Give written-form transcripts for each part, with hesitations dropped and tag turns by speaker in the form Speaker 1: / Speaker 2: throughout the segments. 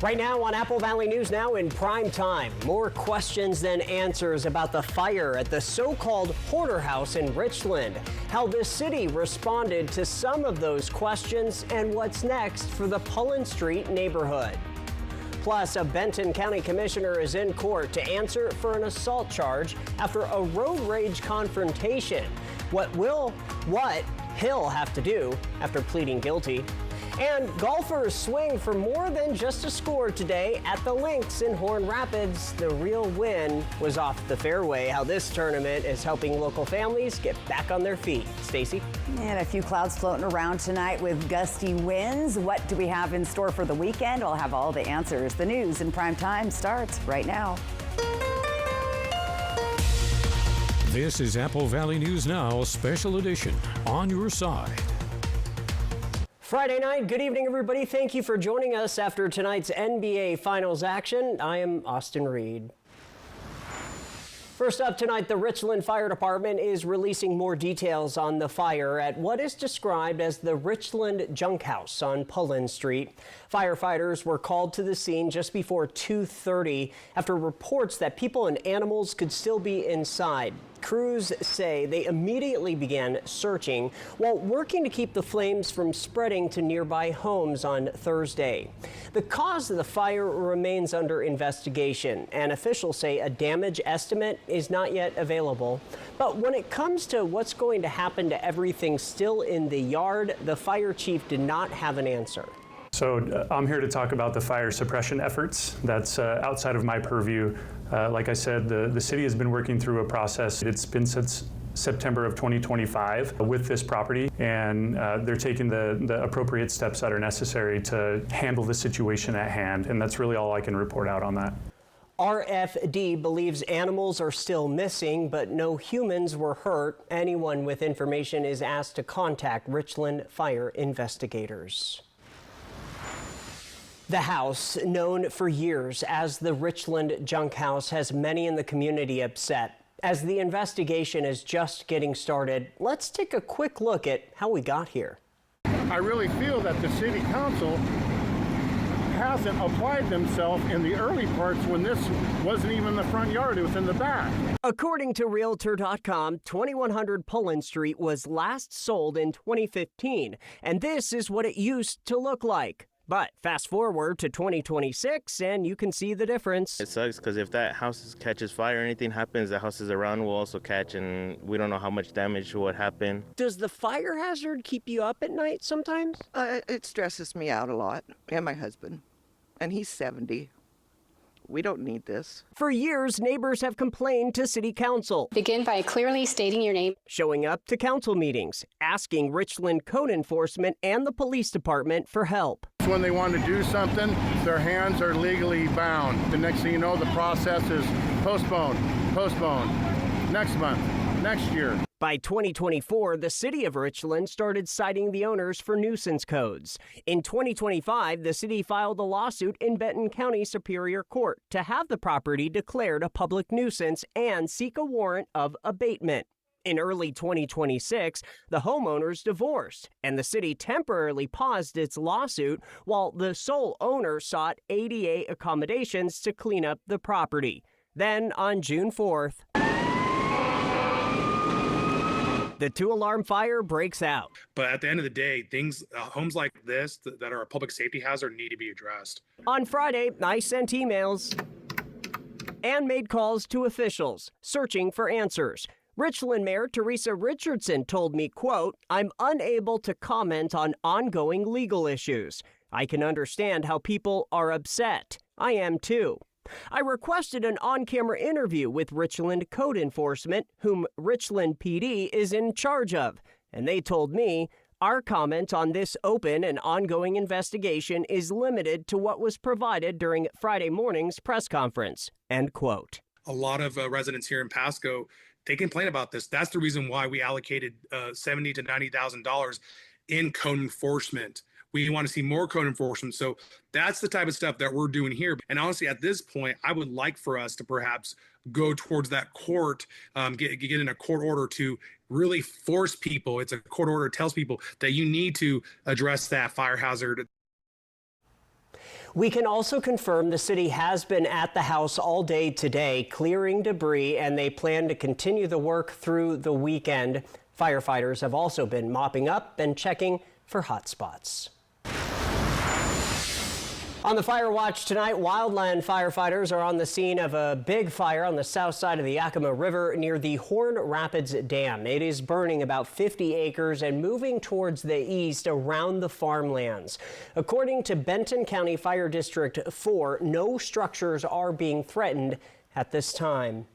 Speaker 1: Right now on Apple Valley News Now in prime time, more questions than answers about the fire at the so-called Hoarder House in Richland, how the city responded to some of those questions, and what's next for the Pullen Street neighborhood. Plus, a Benton County commissioner is in court to answer for an assault charge after a road rage confrontation. What he'll have to do after pleading guilty. And golfers swing for more than just a score today at the links in Horn Rapids. The real win was off the fairway. How this tournament is helping local families get back on their feet. Stacy?
Speaker 2: And a few clouds floating around tonight with gusty winds. What do we have in store for the weekend? I'll have all the answers. The news in prime time starts right now.
Speaker 3: This is Apple Valley News Now, Special Edition, on your side.
Speaker 1: Friday night, good evening, everybody. Thank you for joining us after tonight's NBA Finals action. I am Austin Reed. First up tonight, the Richland Fire Department is releasing more details on the fire at what is described as the Richland Junk House on Pullen Street. Firefighters were called to the scene just before 2:30 after reports that people and animals could still be inside. Crews say they immediately began searching while working to keep the flames from spreading to nearby homes on Thursday. The cause of the fire remains under investigation, and officials say a damage estimate is not yet available. But when it comes to what's going to happen to everything still in the yard, the fire chief did not have an answer.
Speaker 4: So I'm here to talk about the fire suppression efforts. That's outside of my purview. Like I said, the city has been working through a process. It's been since September of 2025 with this property, and they're taking the appropriate steps that are necessary to handle the situation at hand, and that's really all I can report out on that.
Speaker 1: RFD believes animals are still missing, but no humans were hurt. Anyone with information is asked to contact Richland fire investigators. The house, known for years as the Richland Junk House, has many in the community upset. As the investigation is just getting started, let's take a quick look at how we got here.
Speaker 5: I really feel that the city council hasn't applied themselves in the early parts when this wasn't even the front yard, it was in the back.
Speaker 1: According to Realtor.com, 2100 Pullen Street was last sold in 2015, and this is what it used to look like. But fast forward to 2026 and you can see the difference.
Speaker 6: It sucks because if that house catches fire or anything happens, the houses around will also catch, and we don't know how much damage would happen.
Speaker 1: Does the fire hazard keep you up at night sometimes?
Speaker 7: It stresses me out a lot, and my husband, and he's 70. We don't need this.
Speaker 1: For years, neighbors have complained to city council.
Speaker 8: Begin by clearly stating your name.
Speaker 1: Showing up to council meetings, asking Richland code enforcement and the police department for help.
Speaker 5: When they want to do something, their hands are legally bound. The next thing you know, the process is postponed, next month, next year.
Speaker 1: By 2024, the city of Richland started citing the owners for nuisance codes. In 2025, the city filed a lawsuit in Benton County Superior Court to have the property declared a public nuisance and seek a warrant of abatement. In early 2026, the homeowners divorced, and the city temporarily paused its lawsuit while the sole owner sought ADA accommodations to clean up the property. Then, on June 4th, the two-alarm fire breaks out.
Speaker 9: But at the end of the day, homes like this that are a public safety hazard need to be addressed.
Speaker 1: On Friday, I sent emails and made calls to officials, searching for answers. Richland Mayor Teresa Richardson told me, quote, "I'm unable to comment on ongoing legal issues. I can understand how people are upset. I am too." I requested an on-camera interview with Richland Code Enforcement, whom Richland PD is in charge of, and they told me, "Our comment on this open and ongoing investigation is limited to what was provided during Friday morning's press conference," end quote.
Speaker 9: A lot of residents here in Pasco, they complain about this. That's the reason why we allocated $70,000 to $90,000 in code enforcement. We want to see more code enforcement. So that's the type of stuff that we're doing here. And honestly, at this point, I would like for us to perhaps go towards that court, get in a court order to really force people. It's a court order that tells people that you need to address that fire hazard.
Speaker 1: We can also confirm the city has been at the house all day today, clearing debris, and they plan to continue the work through the weekend. Firefighters have also been mopping up and checking for hot spots. On the fire watch tonight, wildland firefighters are on the scene of a big fire on the south side of the Yakima River near the Horn Rapids Dam. It is burning about 50 acres and moving towards the east around the farmlands. According to Benton County Fire District 4, no structures are being threatened at this time.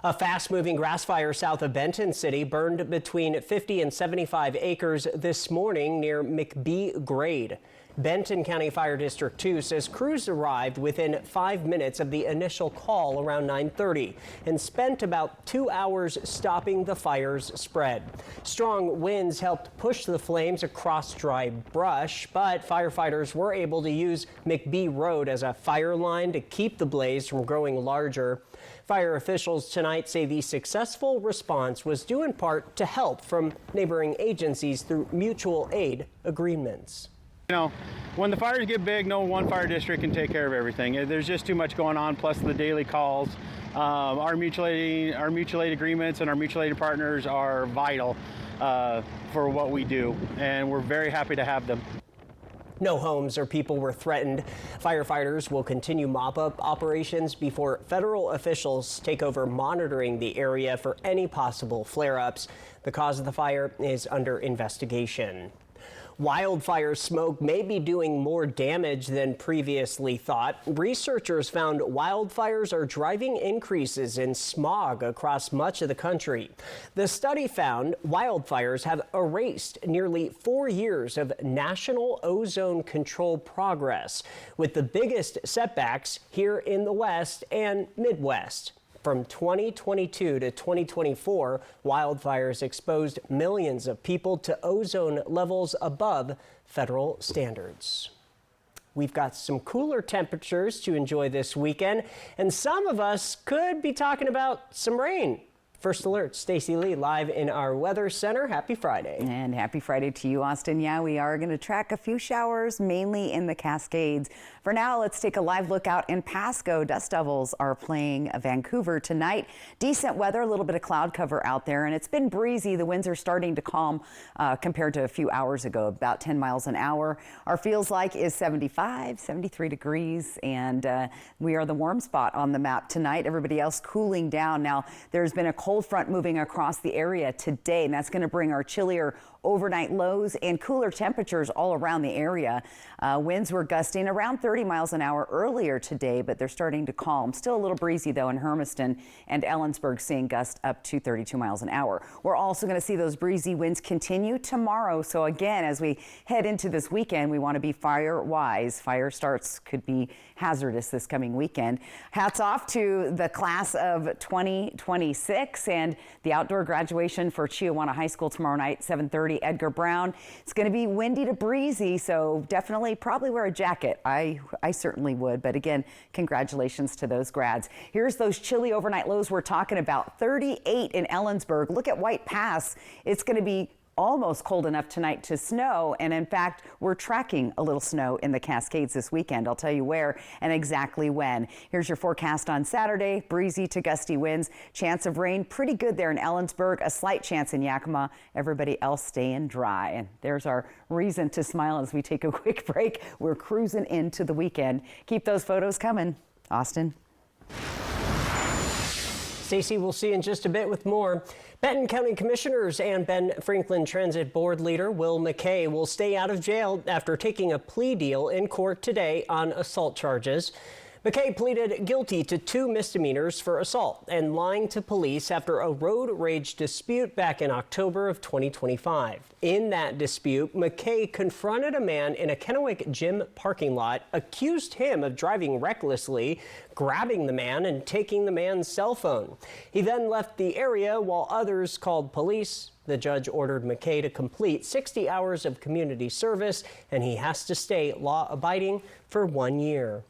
Speaker 1: A fast-moving grass fire south of Benton City burned between 50 and 75 acres this morning near McBee Grade. Benton County Fire District 2 says crews arrived within 5 minutes of the initial call around 9:30 and spent about 2 hours stopping the fire's spread. Strong winds helped push the flames across dry brush, but firefighters were able to use McBee Road as a fire line to keep the blaze from growing larger. Fire officials tonight say the successful response was due in part to help from neighboring agencies through mutual aid agreements.
Speaker 10: You know, when the fires get big, no one fire district can take care of everything. There's just too much going on, plus the daily calls. Our mutual aid agreements and our mutual aid partners are vital for what we do, and we're very happy to have them.
Speaker 1: No homes or people were threatened. Firefighters will continue mop-up operations before federal officials take over monitoring the area for any possible flare-ups. The cause of the fire is under investigation. Wildfire smoke may be doing more damage than previously thought. Researchers found wildfires are driving increases in smog across much of the country. The study found wildfires have erased nearly 4 years of national ozone control progress, with the biggest setbacks here in the West and Midwest. From 2022 to 2024, wildfires exposed millions of people to ozone levels above federal standards. We've got some cooler temperatures to enjoy this weekend, and some of us could be talking about some rain. First Alert, Stacey Lee live in our weather center. Happy Friday.
Speaker 2: And happy Friday to you, Austin. Yeah, we are going to track a few showers, mainly in the Cascades. For now, let's take a live look out in Pasco. Dust Devils are playing Vancouver tonight. Decent weather, a little bit of cloud cover out there, and it's been breezy. The winds are starting to calm compared to a few hours ago, about 10 miles an hour. Our feels like is 75, 73 degrees, and we are the warm spot on the map tonight. Everybody else cooling down. Now, there's been a cold front moving across the area today, and that's going to bring our chillier overnight lows and cooler temperatures all around the area. Winds were gusting around 30 miles an hour earlier today, but they're starting to calm. Still a little breezy, though, in Hermiston and Ellensburg, seeing gusts up to 32 miles an hour. We're also going to see those breezy winds continue tomorrow. So again, as we head into this weekend, we want to be fire wise. Fire starts could be hazardous this coming weekend. Hats off to the class of 2026 and the outdoor graduation for Chiawana High School tomorrow night, 7:30. Edgar Brown. It's going to be windy to breezy, so definitely probably wear a jacket. I certainly would, but again, congratulations to those grads. Here's those chilly overnight lows we're talking about. 38 in Ellensburg. Look at White Pass. It's going to be almost cold enough tonight to snow, and in fact, we're tracking a little snow in the Cascades this weekend. I'll tell you where and exactly when. Here's your forecast on Saturday. Breezy to gusty winds. Chance of rain pretty good there in Ellensburg. A slight chance in Yakima. Everybody else staying dry. And there's our reason to smile as we take a quick break. We're cruising into the weekend. Keep those photos coming. Austin.
Speaker 1: Stacey, we'll see you in just a bit with more. Benton County Commissioners and Ben Franklin Transit Board leader Will McKay will stay out of jail after taking a plea deal in court today on assault charges. McKay pleaded guilty to 2 misdemeanors for assault and lying to police after a road rage dispute back in October of 2025. In that dispute, McKay confronted a man in a Kennewick gym parking lot, accused him of driving recklessly, grabbing the man and taking the man's cell phone. He then left the area while others called police. The judge ordered McKay to complete 60 hours of community service, and he has to stay law-abiding for 1 year.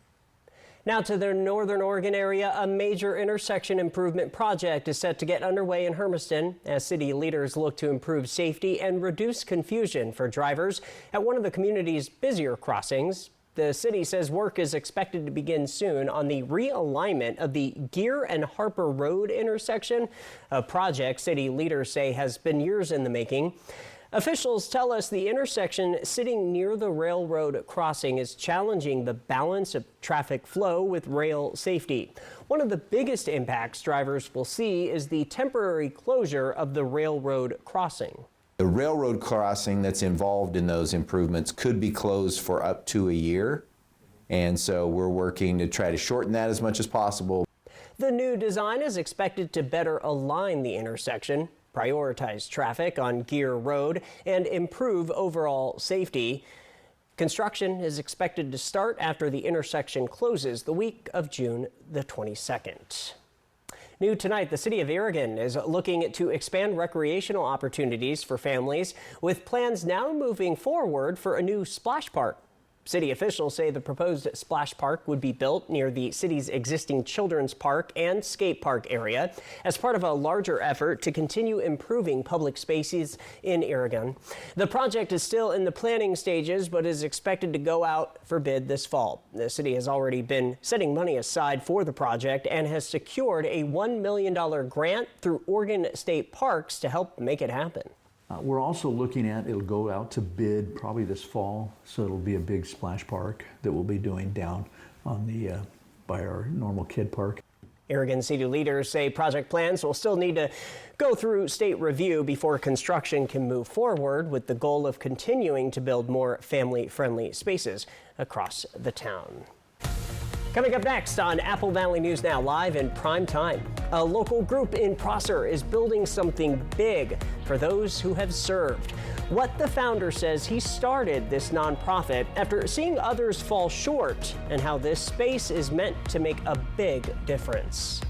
Speaker 1: Now to the Northern Oregon area, a major intersection improvement project is set to get underway in Hermiston as city leaders look to improve safety and reduce confusion for drivers at one of the community's busier crossings. The city says work is expected to begin soon on the realignment of the Gear and Harper Road intersection, a project city leaders say has been years in the making. Officials tell us the intersection sitting near the railroad crossing is challenging the balance of traffic flow with rail safety. One of the biggest impacts drivers will see is the temporary closure of the railroad crossing.
Speaker 11: The railroad crossing that's involved in those improvements could be closed for up to a year, and so we're working to try to shorten that as much as possible.
Speaker 1: The new design is expected to better align the intersection, prioritize traffic on Gear Road, and improve overall safety. Construction is expected to start after the intersection closes the week of June the 22nd. New tonight, the city of Aragon is looking to expand recreational opportunities for families, with plans now moving forward for a new splash park. City officials say the proposed splash park would be built near the city's existing children's park and skate park area as part of a larger effort to continue improving public spaces in Aragon. The project is still in the planning stages, but is expected to go out for bid this fall. The city has already been setting money aside for the project and has secured a $1 million grant through Oregon State Parks to help make it happen.
Speaker 12: We're also looking at, it'll go out to bid probably this fall, so it'll be a big splash park that we'll be doing down on the by our normal kid park.
Speaker 1: Aragon city leaders say project plans will still need to go through state review before construction can move forward, with the goal of continuing to build more family-friendly spaces across the town. Coming up next on Apple Valley News Now, live in prime time. A local group in Prosser is building something big for those who have served. What the founder says he started this nonprofit after seeing others fall short, and how this space is meant to make a big difference.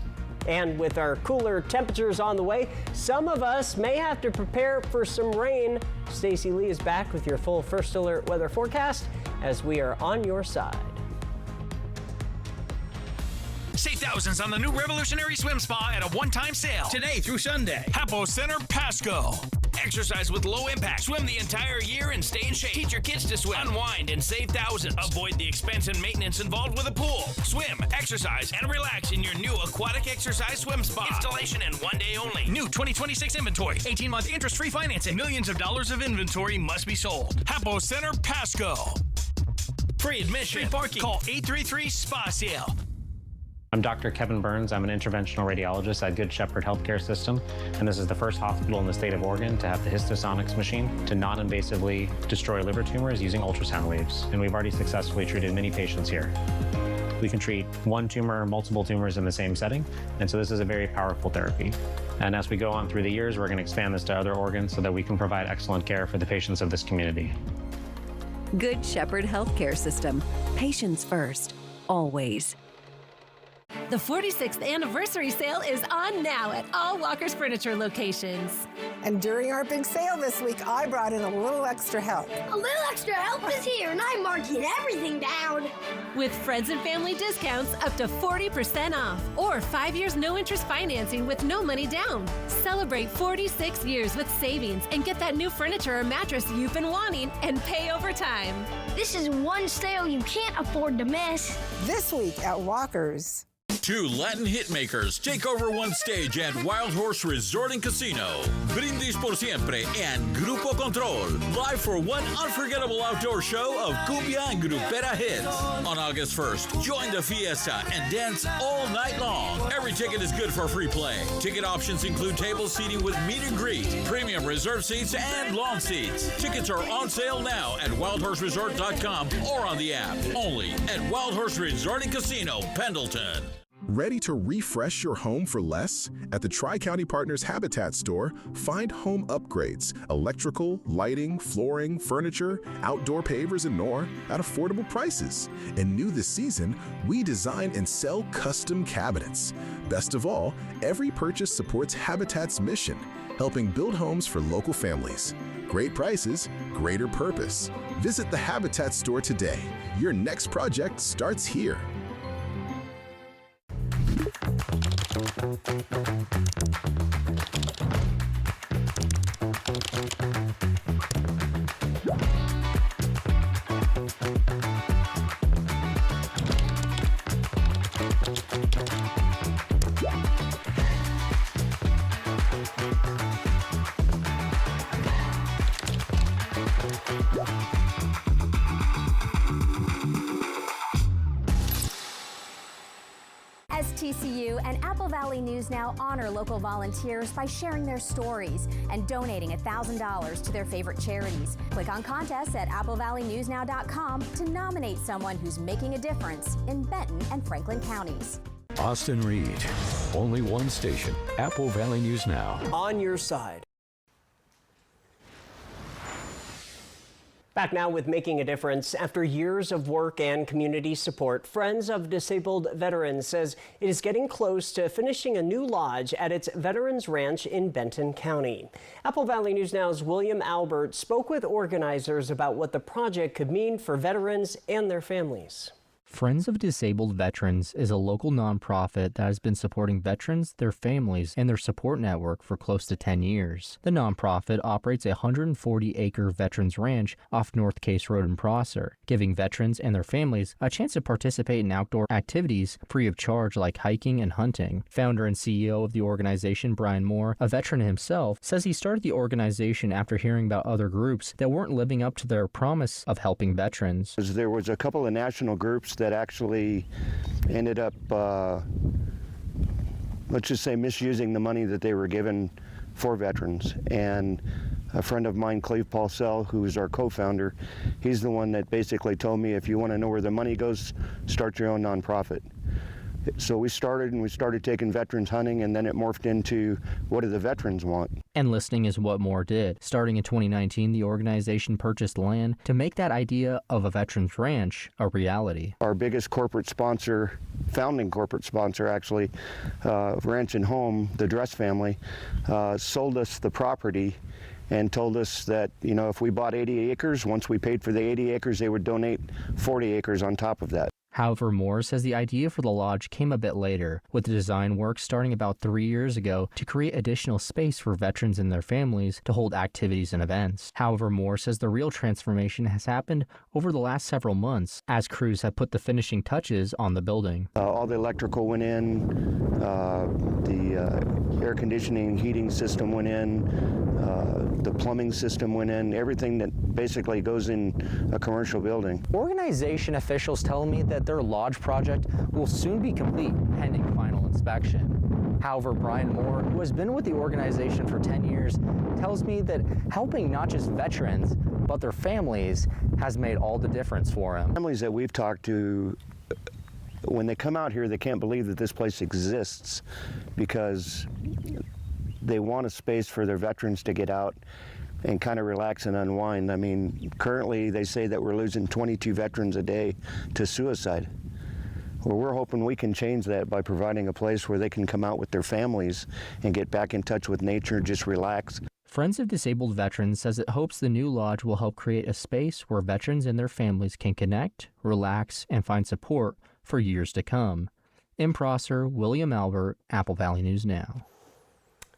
Speaker 1: And with our cooler temperatures on the way, some of us may have to prepare for some rain. Stacey Lee is back with your full First Alert weather forecast as we are on your side.
Speaker 13: Save thousands on the new revolutionary swim spa at a one-time sale. Today through Sunday. Hapo Center, Pasco. Exercise with low impact. Swim the entire year and stay in shape. Teach your kids to swim. Unwind and save thousands. Avoid the expense and maintenance involved with a pool. Swim, exercise, and relax in your new aquatic exercise swim spa. Installation and one day only. New 2026 inventory. 18-month interest-free financing. Millions of dollars of inventory must be sold. Hapo Center, Pasco. Free admission. Free parking. Call 833-SPA-SALE.
Speaker 14: I'm Dr. Kevin Burns. I'm an interventional radiologist at Good Shepherd Healthcare System, and this is the first hospital in the state of Oregon to have the Histosonics machine to non-invasively destroy liver tumors using ultrasound waves, and we've already successfully treated many patients here. We can treat one tumor, multiple tumors in the same setting, and so this is a very powerful therapy. And as we go on through the years, we're going to expand this to other organs so that we can provide excellent care for the patients of this community.
Speaker 15: Good Shepherd Healthcare System. Patients first, always.
Speaker 16: The 46th anniversary sale is on now at all Walker's Furniture locations.
Speaker 17: And during our big sale this week, I brought in a little extra help.
Speaker 18: A little extra help is here, and I'm marking everything down.
Speaker 16: With friends and family discounts up to 40% off, or 5 years no interest financing with no money down. Celebrate 46 years with savings and get that new furniture or mattress you've been wanting and pay over time.
Speaker 18: This is one sale you can't afford to miss.
Speaker 17: This week at Walker's.
Speaker 19: Two Latin hitmakers take over one stage at Wild Horse Resort and Casino. Brindis por Siempre and Grupo Control, live for one unforgettable outdoor show of cumbia and grupera hits. On August 1st, join the fiesta and dance all night long. Every ticket is good for free play. Ticket options include table seating with meet and greet, premium reserve seats, and lawn seats. Tickets are on sale now at wildhorseresort.com or on the app. Only at Wild Horse Resort and Casino, Pendleton.
Speaker 20: Ready to refresh your home for less? At the Tri-County Partners Habitat Store, find home upgrades, electrical, lighting, flooring, furniture, outdoor pavers, and more at affordable prices. And new this season, we design and sell custom cabinets. Best of all, every purchase supports Habitat's mission, helping build homes for local families. Great prices, greater purpose. Visit the Habitat Store today. Your next project starts here.
Speaker 21: STCU and Apple Valley News Now honor local volunteers by sharing their stories and donating $1,000 to their favorite charities. Click on contests at applevalleynewsnow.com to nominate someone who's making a difference in Benton and Franklin counties.
Speaker 3: Austin Reed, only one station, Apple Valley News Now.
Speaker 1: On your side. Back now with Making a Difference. After years of work and community support, Friends of Disabled Veterans says it is getting close to finishing a new lodge at its Veterans Ranch in Benton County. Apple Valley News Now's William Albert spoke with organizers about what the project could mean for veterans and their families.
Speaker 22: Friends of Disabled Veterans is a local nonprofit that has been supporting veterans, their families, and their support network for close to 10 years. The nonprofit operates a 140-acre veterans ranch off North Case Road in Prosser, giving veterans and their families a chance to participate in outdoor activities free of charge like hiking and hunting. Founder and CEO of the organization, Brian Moore, a veteran himself, says he started the organization after hearing about other groups that weren't living up to their promise of helping veterans.
Speaker 23: There was a couple of national groups that actually ended up, let's just say, misusing the money that they were given for veterans. And a friend of mine, Cleve Paulsell, who is our co-founder, he's the one that basically told me, if you want to know where the money goes, start your own nonprofit. So we started taking veterans hunting, and then it morphed into, what do the veterans want?
Speaker 22: Enlisting is what Moore did. Starting in 2019, the organization purchased land to make that idea of a veterans ranch a reality.
Speaker 23: Our biggest corporate sponsor, founding corporate sponsor actually, Ranch and Home, the Dress family, sold us the property and told us that, you know, if we bought 80 acres, once we paid for the 80 acres, they would donate 40 acres on top of that.
Speaker 22: However, Moore says the idea for the lodge came a bit later, with the design work starting about 3 years ago to create additional space for veterans and their families to hold activities and events. However, Moore says the real transformation has happened over the last several months as crews have put the finishing touches on the building.
Speaker 23: All the electrical went in, the air conditioning and heating system went in, the plumbing system went in, everything that basically goes in a commercial building.
Speaker 22: Organization officials tell me that their lodge project will soon be complete, pending final inspection. However, Brian Moore, who has been with the organization for 10 years, tells me that helping not just veterans, but their families has made all the difference for him.
Speaker 23: Families that we've talked to, when they come out here, they can't believe that this place exists because they want a space for their veterans to get out and kind of relax and unwind. I mean, currently they say that we're losing 22 veterans a day to suicide. Well, we're hoping we can change that by providing a place where they can come out with their families and get back in touch with nature, just relax.
Speaker 22: Friends of Disabled Veterans says it hopes the new lodge will help create a space where veterans and their families can connect, relax, and find support for years to come. In Prosser, William Albert, Apple Valley News Now.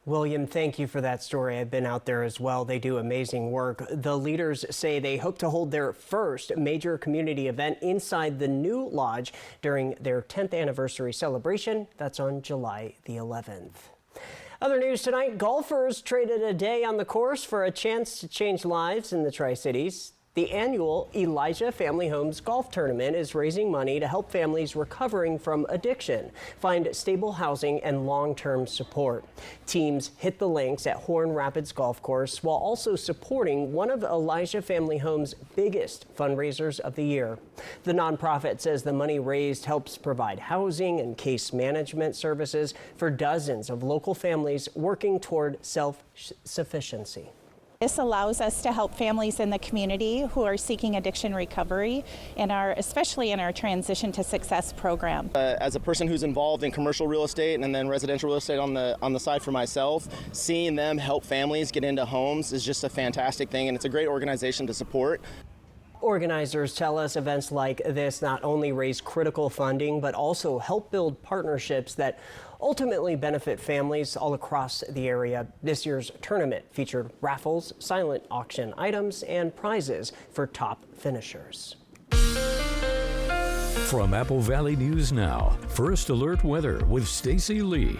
Speaker 1: William, thank you for that story. I've been out there as well. They do amazing work. The leaders say they hope to hold their first major community event inside the new lodge during their 10th anniversary celebration. That's on July the 11th. Other news tonight, golfers traded a day on the course for a chance to change lives in the Tri-Cities. The annual Elijah Family Homes Golf Tournament is raising money to help families recovering from addiction find stable housing and long-term support. Teams hit the links at Horn Rapids Golf Course while also supporting one of Elijah Family Homes' biggest fundraisers of the year. The nonprofit says the money raised helps provide housing and case management services for dozens of local families working toward self-sufficiency.
Speaker 24: This allows us to help families in the community who are seeking addiction recovery, especially in our Transition to Success program.
Speaker 25: As a person who's involved in commercial real estate and then residential real estate on the side for myself, seeing them help families get into homes is just a fantastic thing, and it's a great organization to support.
Speaker 1: Organizers tell us events like this not only raise critical funding, but also help build partnerships that ultimately benefit families all across the area. This year's tournament featured raffles, silent auction items, and prizes for top finishers.
Speaker 3: From Apple Valley News Now, First Alert Weather with Stacy Lee.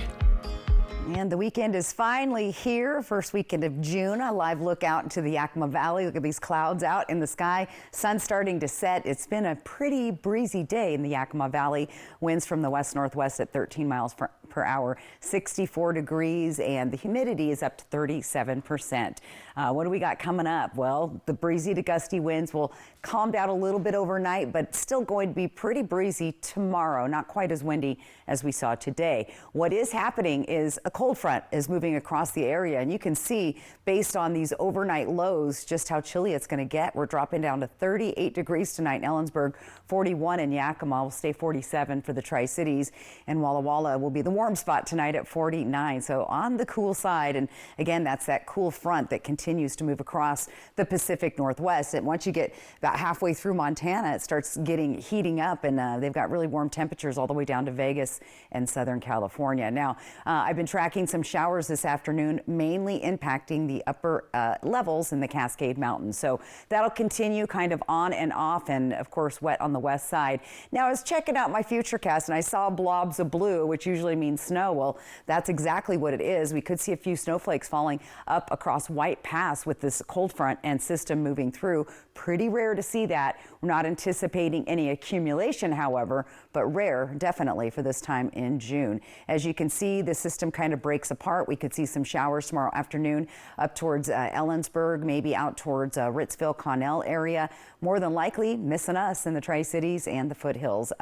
Speaker 2: And the weekend is finally here, first weekend of June. A live look out into the Yakima Valley. Look at these clouds out in the sky. Sun starting to set. It's been a pretty breezy day in the Yakima Valley. Winds from the west-northwest at 13 miles per hour, 64 degrees, and the humidity is up to 37%. What do we got coming up? Well, the breezy to gusty winds will calm down a little bit overnight, but still going to be pretty breezy tomorrow. Not quite as windy as we saw today. What is happening is a cold front is moving across the area, and you can see based on these overnight lows just how chilly it's going to get. We're dropping down to 38 degrees tonight in Ellensburg, 41 in Yakima. We'll stay 47 for the Tri-Cities, and Walla Walla will be the warm spot tonight at 49. So on the cool side, and again, that's that cool front that continues to move across the Pacific Northwest. And once you get about halfway through Montana, it starts heating up, and they've got really warm temperatures all the way down to Vegas and Southern California. Now, I've been tracking some showers this afternoon, mainly impacting the upper levels in the Cascade Mountains. So that'll continue kind of on and off, and of course wet on the west side. Now, I was checking out my Futurecast and I saw blobs of blue, which usually means snow. Well, that's exactly what it is. We could see a few snowflakes falling up across White Pass with this cold front and system moving through. Pretty rare to see that. We're not anticipating any accumulation, however, but rare definitely for this time in June. As you can see, the system kind of breaks apart. We could see some showers tomorrow afternoon up towards Ellensburg, maybe out towards Ritzville, Connell area. More than likely missing us in the Tri-Cities and the foothills.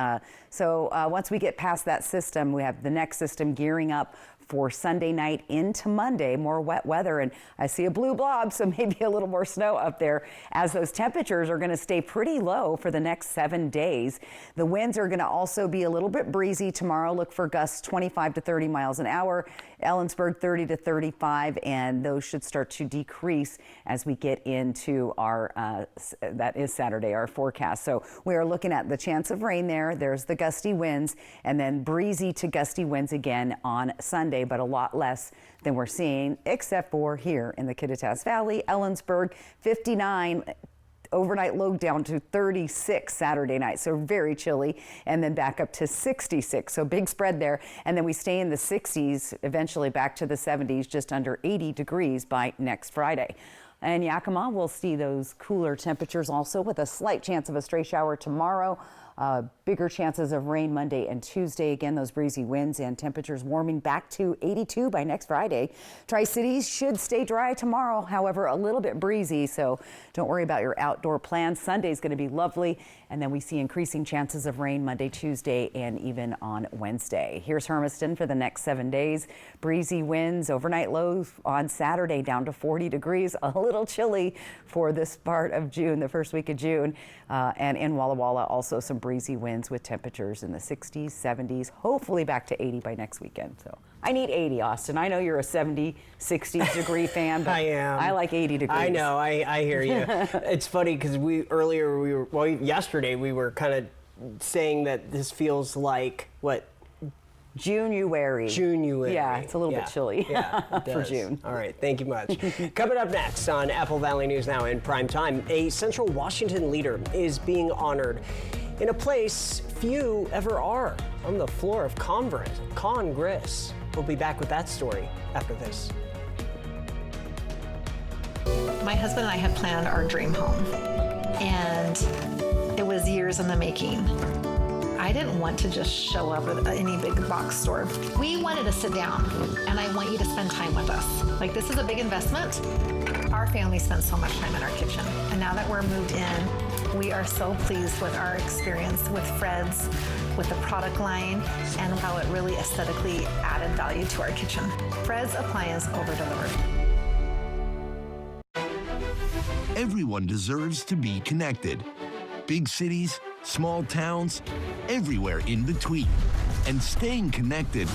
Speaker 2: So once we get past that system, we have the next system gearing up for Sunday night into Monday, more wet weather, and I see a blue blob, so maybe a little more snow up there as those temperatures are going to stay pretty low for the next 7 days. The winds are going to also be a little bit breezy tomorrow. Look for gusts 25 to 30 miles an hour, Ellensburg 30 to 35, and those should start to decrease as we get into our, that is Saturday, our forecast. So we are looking at the chance of rain there. There's the gusty winds, and then breezy to gusty winds again on Sunday, but a lot less than we're seeing, except for here in the Kittitas Valley. Ellensburg 59, overnight low down to 36 Saturday night, so very chilly, and then back up to 66, so big spread there. And then we stay in the 60s, eventually back to the 70s, just under 80 degrees by next Friday. And Yakima will see those cooler temperatures also, with a slight chance of a stray shower tomorrow. Bigger chances of rain Monday and Tuesday. Again, those breezy winds and temperatures warming back to 82 by next Friday. Tri-Cities should stay dry tomorrow, however, a little bit breezy, so don't worry about your outdoor plans. Sunday's going to be lovely, and then we see increasing chances of rain Monday, Tuesday, and even on Wednesday. Here's Hermiston for the next 7 days. Breezy winds, overnight lows on Saturday down to 40 degrees. A little chilly for this part of June, the first week of June. And in Walla Walla, also some breezy winds with temperatures in the 60s, 70s, hopefully back to 80 by next weekend. So I need 80, Austin. I know you're a 70, 60 degree fan, but
Speaker 1: I am.
Speaker 2: I like 80 degrees.
Speaker 1: I know. I hear you. It's funny because yesterday we were kind of saying that this feels like what?
Speaker 2: January. Yeah, it's a little bit chilly for June.
Speaker 1: All right, thank you much. Coming up next on Apple Valley News Now in prime time, a Central Washington leader is being honored in a place few ever are, on the floor of Congress. We'll be back with that story after this.
Speaker 4: My husband and I had planned our dream home, and it was years in the making. I didn't want to just show up at any big box store. We wanted to sit down, and I want you to spend time with us. Like, this is a big investment. Our family spends so much time in our kitchen, and now that we're moved in, we are so pleased with our experience with Fred's, with the product line, and how it really aesthetically added value to our kitchen. Fred's Appliance over-delivered.
Speaker 5: Everyone deserves to be connected. Big cities, small towns, everywhere in between. And staying connected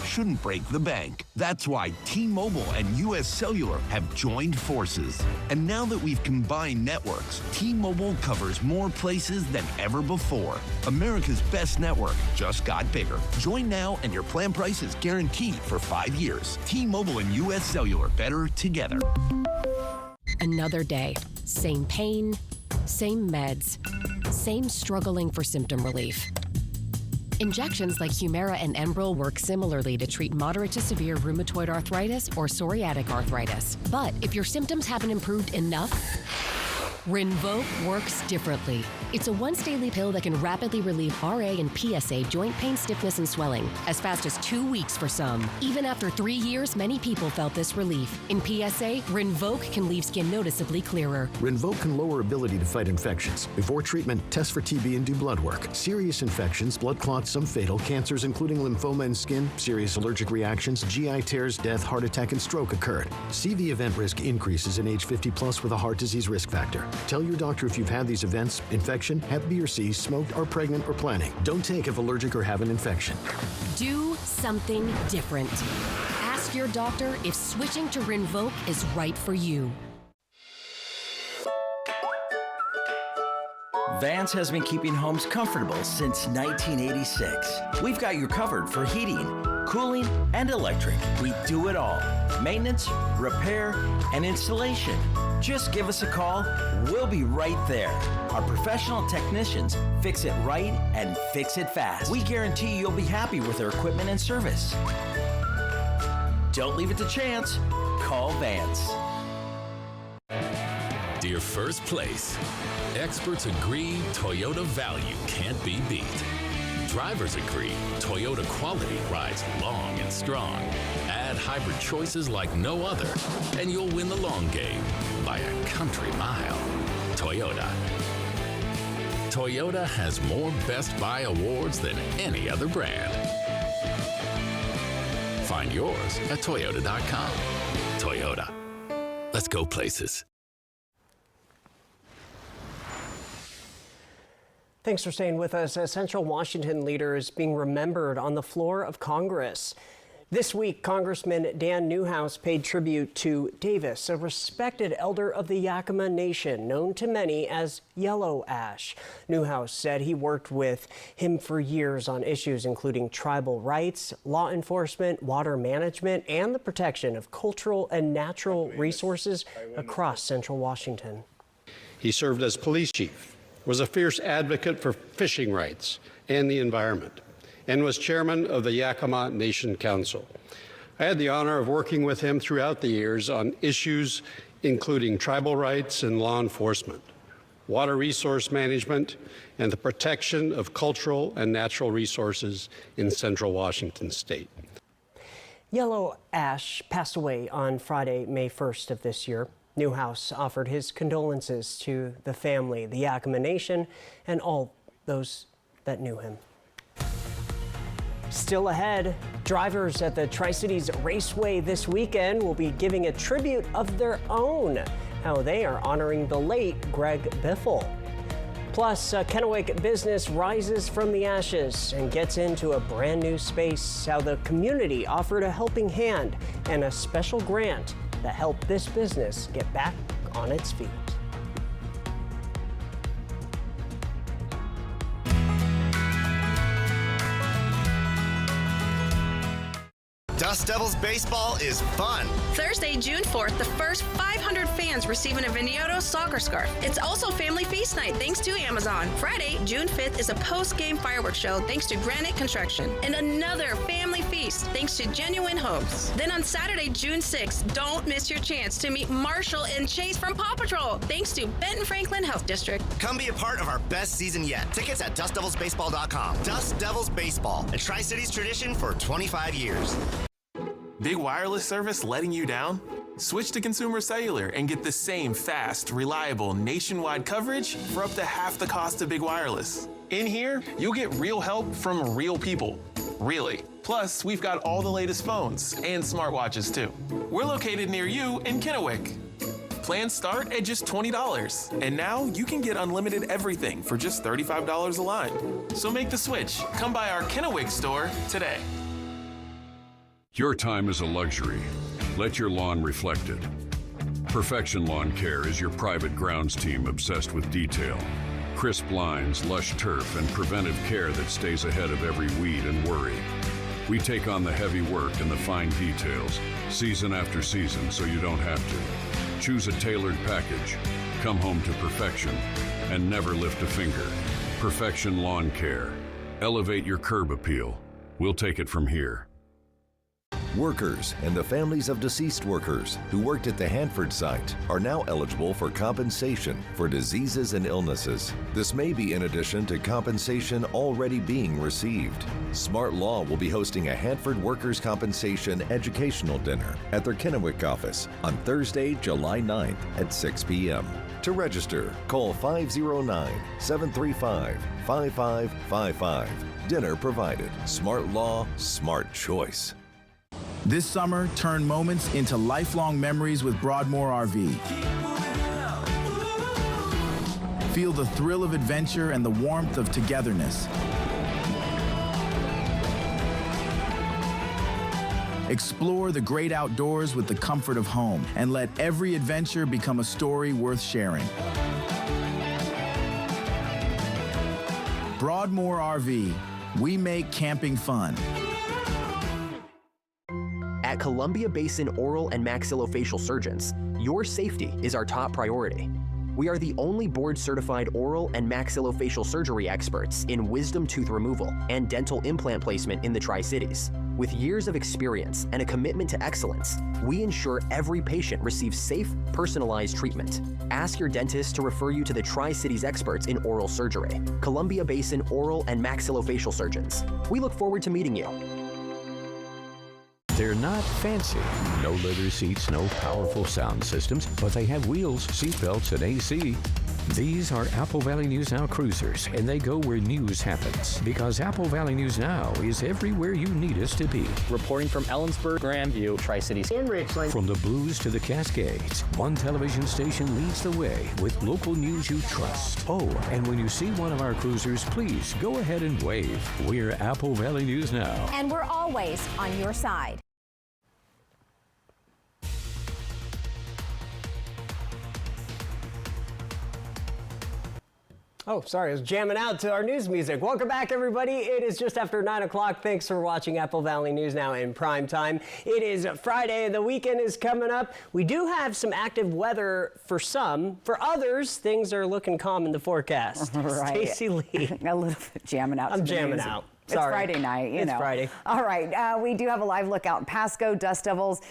Speaker 5: shouldn't break the bank. That's why T-Mobile and US Cellular have joined forces. And now that we've combined networks, T-Mobile covers more places than ever before. America's best network just got bigger. Join now and your plan price is guaranteed for 5 years. T-Mobile and US Cellular, better together.
Speaker 6: Another day, same pain, same meds, same struggling for symptom relief. Injections like Humira and Enbrel work similarly to treat moderate to severe rheumatoid arthritis or psoriatic arthritis. But if your symptoms haven't improved enough, Rinvoq works differently. It's a once-daily pill that can rapidly relieve RA and PSA joint pain, stiffness, and swelling, as fast as 2 weeks for some. Even after 3 years, many people felt this relief. In PSA, Rinvoq can leave skin noticeably clearer.
Speaker 7: Rinvoq can lower ability to fight infections. Before treatment, test for TB and do blood work. Serious infections, blood clots, some fatal, cancers including lymphoma and skin, serious allergic reactions, GI tears, death, heart attack, and stroke occurred. CV event risk increases in age 50 plus with a heart disease risk factor. Tell your doctor if you've had these events, infection, Hep B or C, smoked, are pregnant, or planning. Don't take if allergic or have an infection.
Speaker 6: Do something different. Ask your doctor if switching to Rinvoq is right for you.
Speaker 8: Vance has been keeping homes comfortable since 1986. We've got you covered for heating, cooling, and electric. We do it all. Maintenance, repair, and installation. Just give us a call. We'll be right there. Our professional technicians fix it right and fix it fast. We guarantee you'll be happy with our equipment and service. Don't leave it to chance. Call Vance.
Speaker 9: Dear First Place, experts agree Toyota value can't be beat. Drivers agree Toyota quality rides long and strong. Add hybrid choices like no other, and you'll win the long game by a country mile. Toyota. Toyota has more Best Buy awards than any other brand. Find yours at Toyota.com. Toyota. Let's go places.
Speaker 1: Thanks for staying with us. A Central Washington leader is being remembered on the floor of Congress. This week, Congressman Dan Newhouse paid tribute to Davis, a respected elder of the Yakima Nation, known to many as Yellow Ash. Newhouse said he worked with him for years on issues including tribal rights, law enforcement, water management, and the protection of cultural and natural resources across Central Washington.
Speaker 10: He served as police chief, was a fierce advocate for fishing rights and the environment, and was chairman of the Yakima Nation Council. I had the honor of working with him throughout the years on issues including tribal rights and law enforcement, water resource management, and the protection of cultural and natural resources in Central Washington State.
Speaker 1: Yellow Ash passed away on Friday, May 1st of this year. Newhouse offered his condolences to the family, the Yakima Nation, and all those that knew him. Still ahead, drivers at the Tri-Cities Raceway this weekend will be giving a tribute of their own, how they are honoring the late Greg Biffle. Plus, Kennewick business rises from the ashes and gets into a brand new space, how the community offered a helping hand and a special grant that helped this business get back on its feet.
Speaker 11: Dust Devils baseball is fun.
Speaker 26: Thursday, June 4th, the first 500 fans receiving a Vigneto soccer scarf. It's also Family Feast Night, thanks to Amazon. Friday, June 5th, is a post-game fireworks show, thanks to Granite Construction. And another Family Feast, thanks to Genuine Homes. Then on Saturday, June 6th, don't miss your chance to meet Marshall and Chase from Paw Patrol, thanks to Benton Franklin Health District.
Speaker 11: Come be a part of our best season yet. Tickets at DustDevilsBaseball.com. Dust Devils Baseball, a Tri-Cities tradition for 25 years.
Speaker 27: Big wireless service letting you down? Switch to Consumer Cellular and get the same fast, reliable, nationwide coverage for up to half the cost of Big Wireless. In here, you'll get real help from real people. Really. Plus, we've got all the latest phones and smartwatches too. We're located near you in Kennewick. Plans start at just $20. And now you can get unlimited everything for just $35 a line. So make the switch. Come by our Kennewick store today.
Speaker 28: Your time is a luxury. Let your lawn reflect it. Perfection Lawn Care is your private grounds team obsessed with detail. Crisp lines, lush turf, and preventive care that stays ahead of every weed and worry. We take on the heavy work and the fine details, season after season, so you don't have to. Choose a tailored package, come home to perfection, and never lift a finger. Perfection Lawn Care. Elevate your curb appeal. We'll take it from here.
Speaker 12: Workers and the families of deceased workers who worked at the Hanford site are now eligible for compensation for diseases and illnesses. This may be in addition to compensation already being received. Smart Law will be hosting a Hanford Workers' Compensation educational dinner at their Kennewick office on Thursday, July 9th at 6 p.m. To register, call 509-735-5555. Dinner provided. Smart Law, smart choice.
Speaker 13: This summer, turn moments into lifelong memories with Broadmoor RV. Feel the thrill of adventure and the warmth of togetherness. Explore the great outdoors with the comfort of home, and let every adventure become a story worth sharing. Broadmoor RV, we make camping fun.
Speaker 14: At Columbia Basin Oral and Maxillofacial Surgeons, your safety is our top priority. We are the only board-certified oral and maxillofacial surgery experts in wisdom tooth removal and dental implant placement in the Tri-Cities. With years of experience and a commitment to excellence, we ensure every patient receives safe, personalized treatment. Ask your dentist to refer you to the Tri-Cities experts in oral surgery. Columbia Basin Oral and Maxillofacial Surgeons. We look forward to meeting you.
Speaker 3: They're not fancy. No leather seats, no powerful sound systems, but they have wheels, seatbelts, and AC. These are Apple Valley News Now cruisers, and they go where news happens. Because Apple Valley News Now is everywhere you need us to be.
Speaker 15: Reporting from Ellensburg, Grandview, Tri-Cities, and Richland.
Speaker 3: From the Blues to the Cascades, one television station leads the way with local news you trust. Oh, and when you see one of our cruisers, please go ahead and wave. We're Apple Valley News Now.
Speaker 21: And we're always on your side.
Speaker 1: Oh, sorry, I was jamming out to our news music. Welcome back, everybody. It is just after 9 o'clock. Thanks for watching Apple Valley News Now in prime time. It is Friday. The weekend is coming up. We do have some active weather for some. For others, things are looking calm in the forecast.
Speaker 2: Right.
Speaker 1: Stacey Lee.
Speaker 2: A little bit jamming out.
Speaker 1: I'm jamming out. Sorry.
Speaker 2: It's Friday night, you know.
Speaker 1: It's Friday.
Speaker 2: All right, we do have a live look out in Pasco. Dust Devils.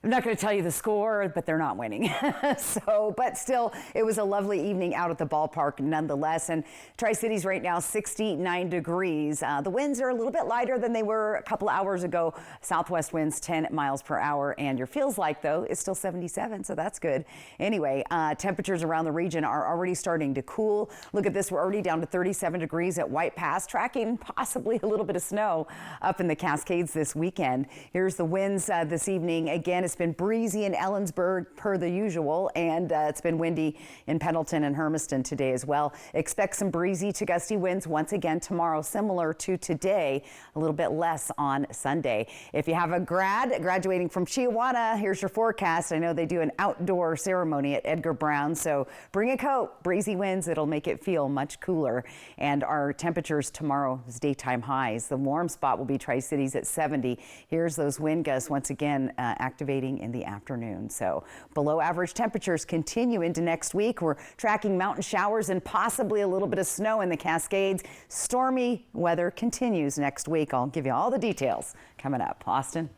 Speaker 2: I'm not going to tell you the score, but they're not winning. But still, it was a lovely evening out at the ballpark nonetheless. And Tri-Cities right now, 69 degrees. The winds are a little bit lighter than they were a couple hours ago. Southwest winds 10 miles per hour. And your feels like, though, is still 77, so that's good. Anyway, temperatures around the region are already starting to cool. Look at this. We're already down to 37 degrees at White Pass, tracking possibly a little bit of snow up in the Cascades this weekend. Here's the winds this evening. Again, it's been breezy in Ellensburg per the usual, and it's been windy in Pendleton and Hermiston today as well. Expect some breezy to gusty winds once again tomorrow, similar to today, a little bit less on Sunday. If you have a graduating from Chiawana, here's your forecast. I know they do an outdoor ceremony at Edgar Brown, so bring a coat. Breezy winds, it'll make it feel much cooler. And our temperatures tomorrow's daytime highs. The warm spot will be Tri-Cities at 70. Here's those wind gusts once again activating in the afternoon. So below average temperatures continue into next week. We're tracking mountain showers and possibly a little bit of snow in the Cascades. Stormy weather continues next week. I'll give you all the details coming up. Austin.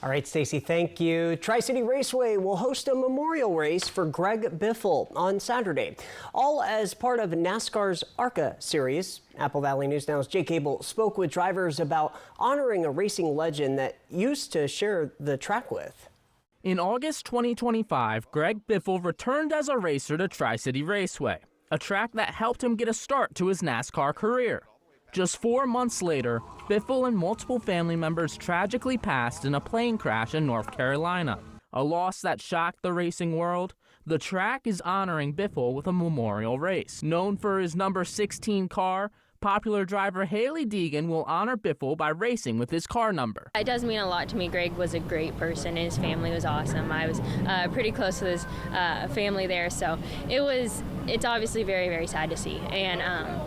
Speaker 1: All right, Stacey, thank you. Tri-City Raceway will host a memorial race for Greg Biffle on Saturday, all as part of NASCAR's ARCA series. Apple Valley News Now's Jake Cable spoke with drivers about honoring a racing legend that used to share the track with.
Speaker 16: In August 2025, Greg Biffle returned as a racer to Tri-City Raceway, a track that helped him get a start to his NASCAR career. Just 4 months later, Biffle and multiple family members tragically passed in a plane crash in North Carolina. A loss that shocked the racing world. The track is honoring Biffle with a memorial race. Known for his number 16 car, popular driver Haley Deegan will honor Biffle by racing with his car number.
Speaker 17: It does mean a lot to me. Greg was a great person and his family was awesome. I was pretty close to his family there, so it's obviously very, very sad to see. And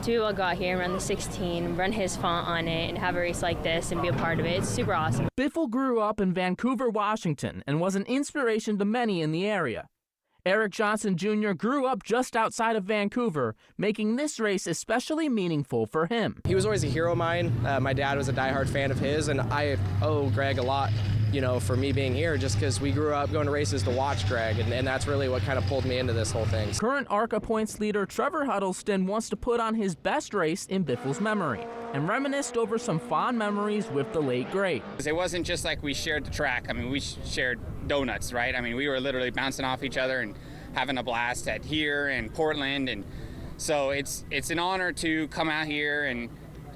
Speaker 17: to be able to go out here and run the 16, run his font on it, and have a race like this and be a part of it, it's super awesome.
Speaker 16: Biffle grew up in Vancouver, Washington, and was an inspiration to many in the area. Eric Johnson Jr. grew up just outside of Vancouver, making this race especially meaningful for him.
Speaker 15: He was always a hero of mine. My dad was a diehard fan of his, and I owe Greg a lot, for me being here, just because we grew up going to races to watch Greg, and that's really what kind of pulled me into this whole thing.
Speaker 16: Current ARCA points leader Trevor Huddleston wants to put on his best race in Biffle's memory and reminisced over some fond memories with the late great.
Speaker 4: It wasn't just like we shared the track. I mean, we shared donuts, right? I mean, we were literally bouncing off each other and having a blast at here and Portland, and so it's an honor to come out here and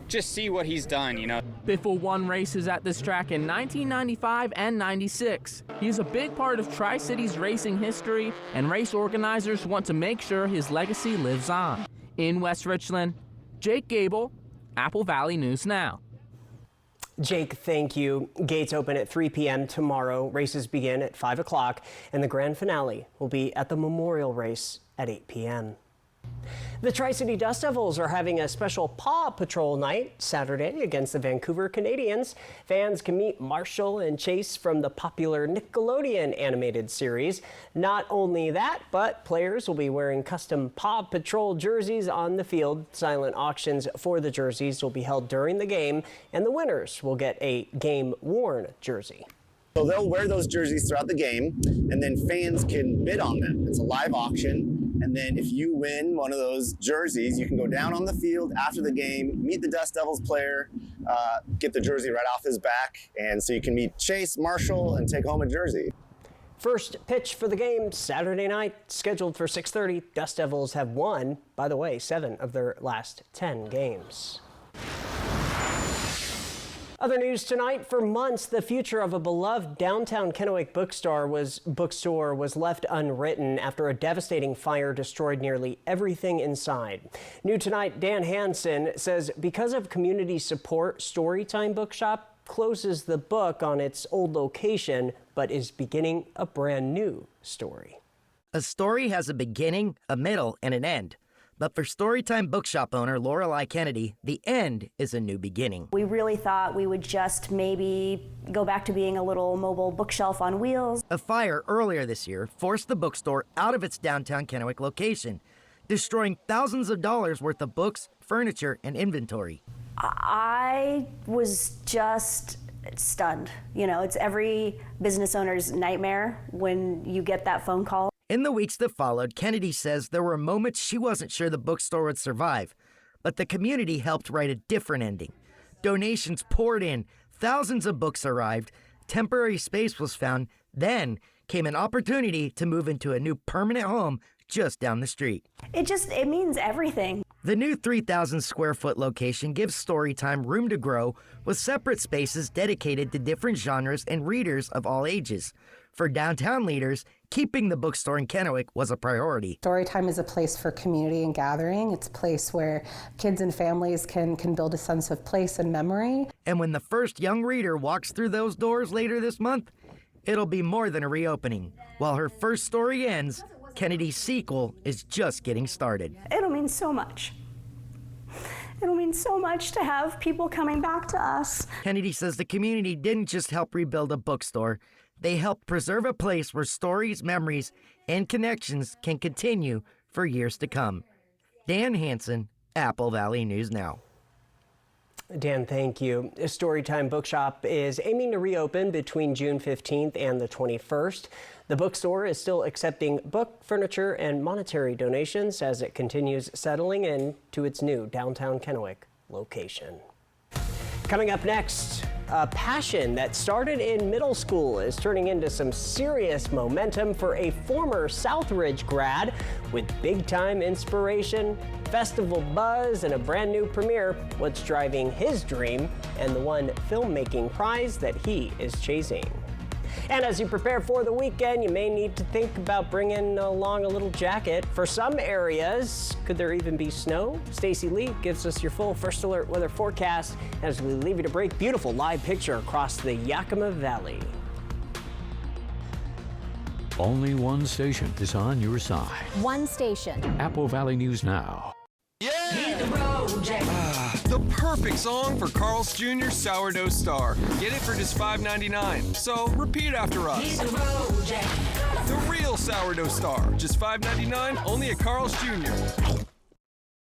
Speaker 4: just see what he's done,
Speaker 16: Biffle won races at this track in 1995 and 96. He's a big part of Tri-Cities racing history, and race organizers want to make sure his legacy lives on. In West Richland, Jake Gable, Apple Valley News Now.
Speaker 1: Jake, thank you. Gates open at 3 p.m. tomorrow. Races begin at 5 o'clock, and the grand finale will be at the Memorial Race at 8 p.m. The Tri-City Dust Devils are having a special Paw Patrol night Saturday against the Vancouver Canadians. Fans can meet Marshall and Chase from the popular Nickelodeon animated series. Not only that, but players will be wearing custom Paw Patrol jerseys on the field. Silent auctions for the jerseys will be held during the game, and the winners will get a game-worn jersey.
Speaker 18: So they'll wear those jerseys throughout the game, and then fans can bid on them. It's a live auction. And then if you win one of those jerseys, you can go down on the field after the game, meet the Dust Devils player, get the jersey right off his back. And so you can meet Chase, Marshall, and take home a jersey.
Speaker 1: First pitch for the game Saturday night, scheduled for 6:30. Dust Devils have won, by the way, 7 of their last 10 games. Other news tonight, for months, the future of a beloved downtown Kennewick bookstore was left unwritten after a devastating fire destroyed nearly everything inside. New tonight, Dan Hansen says because of community support, Storytime Bookshop closes the book on its old location, but is beginning a brand new story.
Speaker 19: A story has a beginning, a middle, and an end. But for Storytime Bookshop owner Lorelei Kennedy, the end is a new beginning.
Speaker 20: We really thought we would just maybe go back to being a little mobile bookshelf on wheels.
Speaker 19: A fire earlier this year forced the bookstore out of its downtown Kennewick location, destroying thousands of dollars worth of books, furniture, and inventory.
Speaker 20: I was just stunned. It's every business owner's nightmare when you get that phone call.
Speaker 19: In the weeks that followed, Kennedy says there were moments she wasn't sure the bookstore would survive, but the community helped write a different ending. Donations poured in, thousands of books arrived, temporary space was found, then came an opportunity to move into a new permanent home just down the street.
Speaker 20: It means everything.
Speaker 19: The new 3,000 square foot location gives Storytime room to grow with separate spaces dedicated to different genres and readers of all ages. For downtown leaders, keeping the bookstore in Kennewick was a priority.
Speaker 22: Storytime is a place for community and gathering. It's a place where kids and families can build a sense of place and memory.
Speaker 19: And when the first young reader walks through those doors later this month, it'll be more than a reopening. While her first story ends, Kennedy's sequel is just getting started.
Speaker 20: It'll mean so much. It'll mean so much to have people coming back to us.
Speaker 19: Kennedy says the community didn't just help rebuild a bookstore, they helped preserve a place where stories, memories, and connections can continue for years to come. Dan Hansen, Apple Valley News Now.
Speaker 1: Dan, thank you. Storytime Bookshop is aiming to reopen between June 15th and the 21st. The bookstore is still accepting book, furniture, and monetary donations as it continues settling into its new downtown Kennewick location. Coming up next, a passion that started in middle school is turning into some serious momentum for a former Southridge grad with big-time inspiration, festival buzz, and a brand new premiere. What's driving his dream and the one filmmaking prize that he is chasing. And as you prepare for the weekend, you may need to think about bringing along a little jacket. For some areas, could there even be snow? Stacy Lee gives us your full First Alert weather forecast as we leave you to break beautiful live picture across the Yakima Valley.
Speaker 3: Only one station is on your side.
Speaker 21: One station.
Speaker 3: Apple Valley News Now.
Speaker 23: Hit the road, Jack. The perfect song for Carl's Jr. Sourdough Star. Get it for just $5.99. So repeat after us. Hit the road, Jack. The real sourdough star. Just $5.99, only at Carl's Jr.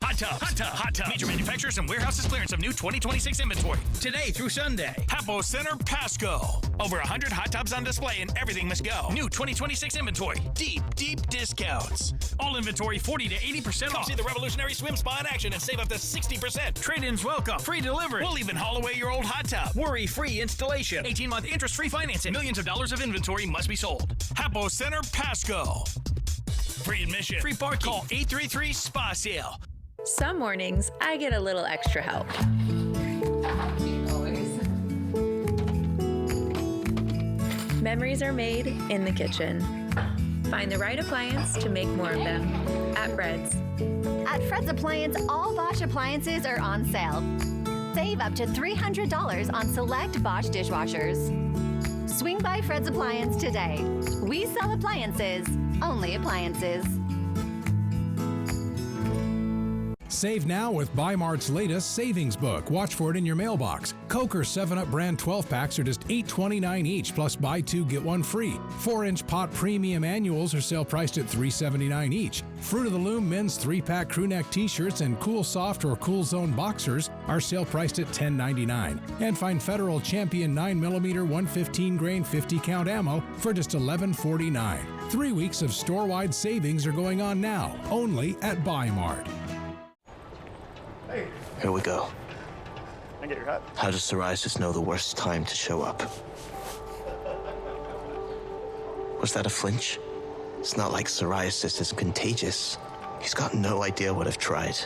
Speaker 5: Hot Tubs. Hot Tub. Hot Tubs. Major manufacturers and warehouses clearance of new 2026 inventory. Today through Sunday. Hapo Center, Pasco. Over 100 hot tubs on display and everything must go. New 2026 inventory. Deep, deep discounts. All inventory 40 to 80% off. See the revolutionary swim spa in action and save up to 60%. Trade-ins welcome. Free delivery. We'll even haul away your old hot tub. Worry-free installation. 18-month interest-free financing. Millions of dollars of inventory must be sold. Hapo Center, Pasco. Free admission. Free parking. Call 833-SPA-SALE.
Speaker 6: Some mornings, I get a little extra help. Memories are made in the kitchen. Find the right appliance to make more of them at Fred's.
Speaker 21: At Fred's Appliance, all Bosch appliances are on sale. Save up to $300 on select Bosch dishwashers. Swing by Fred's Appliance today. We sell appliances, only appliances.
Speaker 7: Save now with Bi-Mart's latest savings book. Watch for it in your mailbox. Coker 7-Up brand 12-packs are just $8.29 each, plus buy 2, get 1 free. 4-inch pot premium annuals are sale priced at $3.79 each. Fruit of the Loom men's 3-pack crew neck t-shirts and Cool Soft or Cool Zone boxers are sale priced at $10.99. And find Federal Champion 9mm 115 grain 50 count ammo for just $11.49. 3 weeks of store-wide savings are going on now, only at Bi-Mart.
Speaker 8: Here we go.
Speaker 9: Can I get your hat?
Speaker 8: How does psoriasis know the worst time to show up? Was that a flinch? It's not like psoriasis is contagious. He's got no idea what I've tried.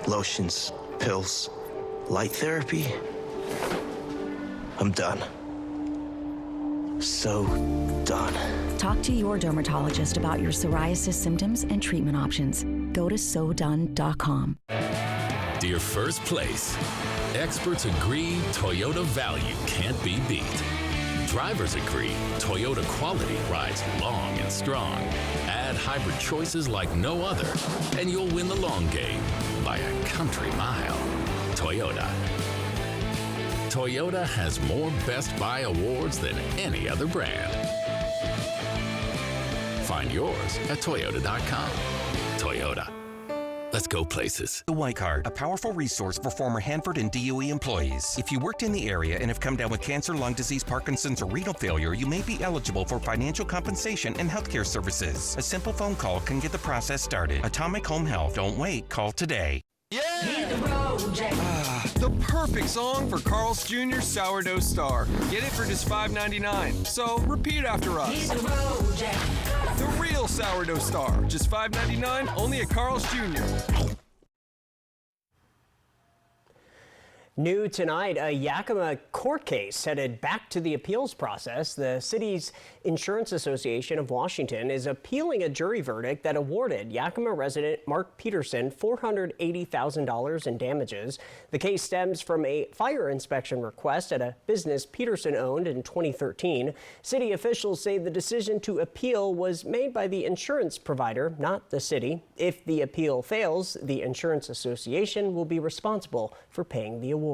Speaker 8: Lotions, pills, light therapy. I'm done. So done.
Speaker 10: Talk to your dermatologist about your psoriasis symptoms and treatment options. Go to SoDone.com.
Speaker 24: Dear First Place, experts agree Toyota value can't be beat. Drivers agree Toyota quality rides long and strong. Add hybrid choices like no other, and you'll win the long game by a country mile. Toyota. Toyota has more Best Buy awards than any other brand. Find yours at Toyota.com. Toyota. Let's go places.
Speaker 25: The White Card, a powerful resource for former Hanford and DOE employees. If you worked in the area and have come down with cancer, lung disease, Parkinson's, or renal failure, you may be eligible for financial compensation and healthcare services. A simple phone call can get the process started. Atomic Home Health. Don't wait. Call today.
Speaker 23: Yeah! Hit the road, Jack. The perfect song for Carl's Jr. Sourdough Star. Get it for just $5.99. So repeat after us.
Speaker 9: Hit the road, Jack.
Speaker 23: The real sourdough star. Just $5.99, only at Carl's Jr.
Speaker 1: New tonight, a Yakima court case headed back to the appeals process. The city's Insurance Association of Washington is appealing a jury verdict that awarded Yakima resident Mark Peterson $480,000 in damages. The case stems from a fire inspection request at a business Peterson owned in 2013. City officials say the decision to appeal was made by the insurance provider, not the city. If the appeal fails, the Insurance Association will be responsible for paying the award.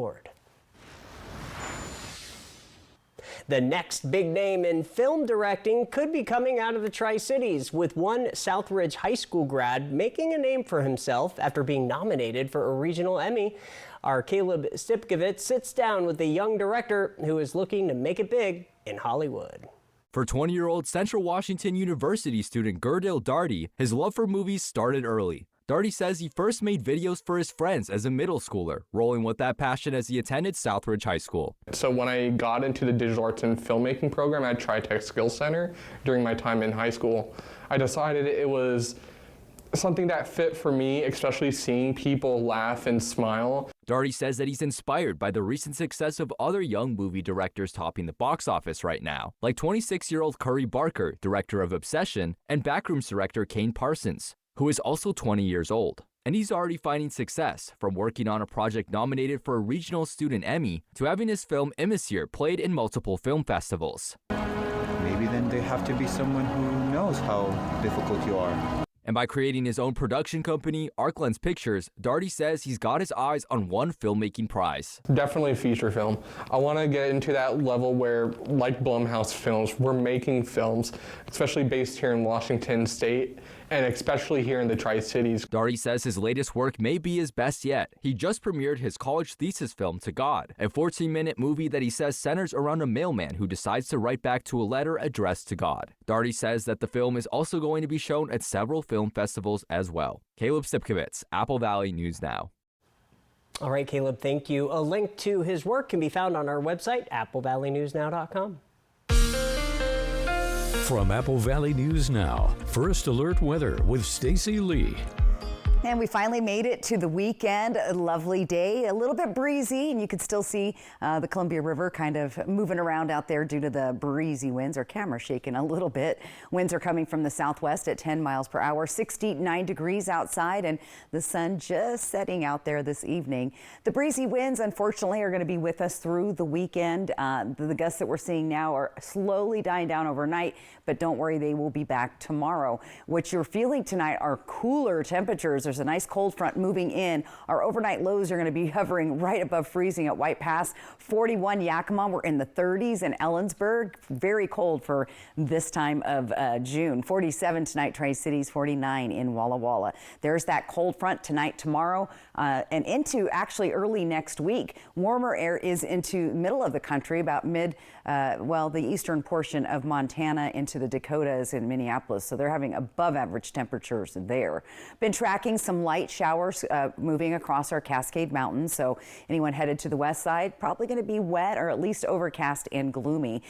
Speaker 1: The next big name in film directing could be coming out of the Tri-Cities, with one Southridge High School grad making a name for himself after being nominated for a regional Emmy. Our Caleb Stipkovitz sits down with the young director who is looking to make it big in Hollywood.
Speaker 29: For 20-year-old Central Washington University student Gurdil Darty, his love for movies started early. Darty says he first made videos for his friends as a middle schooler, rolling with that passion as he attended Southridge High School.
Speaker 30: So when I got into the digital arts and filmmaking program at TriTech Skills Center during my time in high school, I decided it was something that fit for me, especially seeing people laugh and smile.
Speaker 29: Darty says that he's inspired by the recent success of other young movie directors topping the box office right now, like 26-year-old Curry Barker, director of Obsession, and Backrooms director Kane Parsons, who is also 20 years old. And he's already finding success, from working on a project nominated for a regional student Emmy to having his film Immisir played in multiple film festivals.
Speaker 31: Maybe then they have to be someone who knows how difficult you are.
Speaker 29: And by creating his own production company, ArcLens Pictures, Darty says he's got his eyes on one filmmaking prize.
Speaker 30: Definitely a feature film. I want to get into that level where, like Blumhouse Films, we're making films, especially based here in Washington State, and especially here in the Tri-Cities.
Speaker 29: Darty says his latest work may be his best yet. He just premiered his college thesis film, To God, a 14-minute movie that he says centers around a mailman who decides to write back to a letter addressed to God. Darty says that the film is also going to be shown at several film festivals as well. Caleb Stipkovitz, Apple Valley News Now.
Speaker 1: All right, Caleb, thank you. A link to his work can be found on our website, applevalleyNewsNow.com.
Speaker 3: From Apple Valley News Now, First Alert Weather with Stacy Lee.
Speaker 2: And we finally made it to the weekend. A lovely day, a little bit breezy, and you could still see the Columbia River kind of moving around out there due to the breezy winds. Our camera shaking a little bit. Winds are coming from the southwest at 10 miles per hour, 69 degrees outside, and the sun just setting out there this evening. The breezy winds, unfortunately, are going to be with us through the weekend. The gusts that we're seeing now are slowly dying down overnight, but don't worry, they will be back tomorrow. What you're feeling tonight are cooler temperatures. There's a nice cold front moving in. Our overnight lows are going to be hovering right above freezing at White Pass. 41 Yakima, we're in the 30s, and Ellensburg, very cold for this time of June. 47 tonight, Tri-Cities, 49 in Walla Walla. There's that cold front tonight, tomorrow, and into actually early next week. Warmer air is into middle of the country, about the eastern portion of Montana into the Dakotas and Minneapolis. So they're having above average temperatures there. Been tracking some light showers moving across our Cascade Mountains. So anyone headed to the west side, probably going to be wet or at least overcast and gloomy.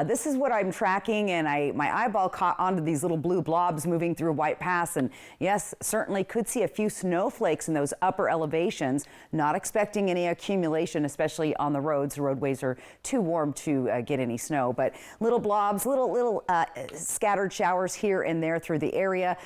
Speaker 2: This is what I'm tracking, and my eyeball caught onto these little blue blobs moving through White Pass. And yes, certainly could see a few snowflakes in those upper elevations. Not expecting any accumulation, especially on the roads. The roadways are too warm to get any snow, but little blobs, little scattered showers here and there through the area.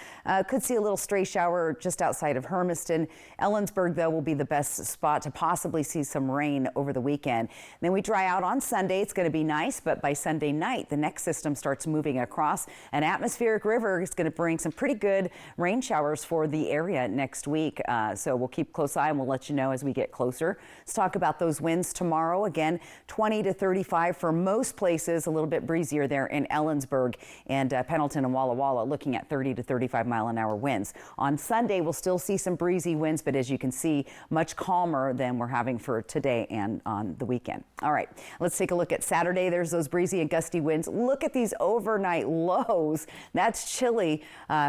Speaker 2: Could see a little stray shower just outside of Hermiston. Ellensburg, though, will be the best spot to possibly see some rain over the weekend. Then we dry out on Sunday. It's going to be nice, but by Sunday night, the next system starts moving across. An atmospheric river is going to bring some pretty good rain showers for the area next week. So we'll keep close eye and we'll let you know as we get closer. Let's talk about those winds tomorrow. Again, 20 to 35 for most places, a little bit breezier there in Ellensburg and Pendleton and Walla Walla, looking at 30 to 35 mile an hour winds. On Sunday, we'll still see some breezy winds, but as you can see, much calmer than we're having for today and on the weekend. All right, let's take a look at Saturday. There's those breezy and gusty winds. Look at these overnight lows. That's chilly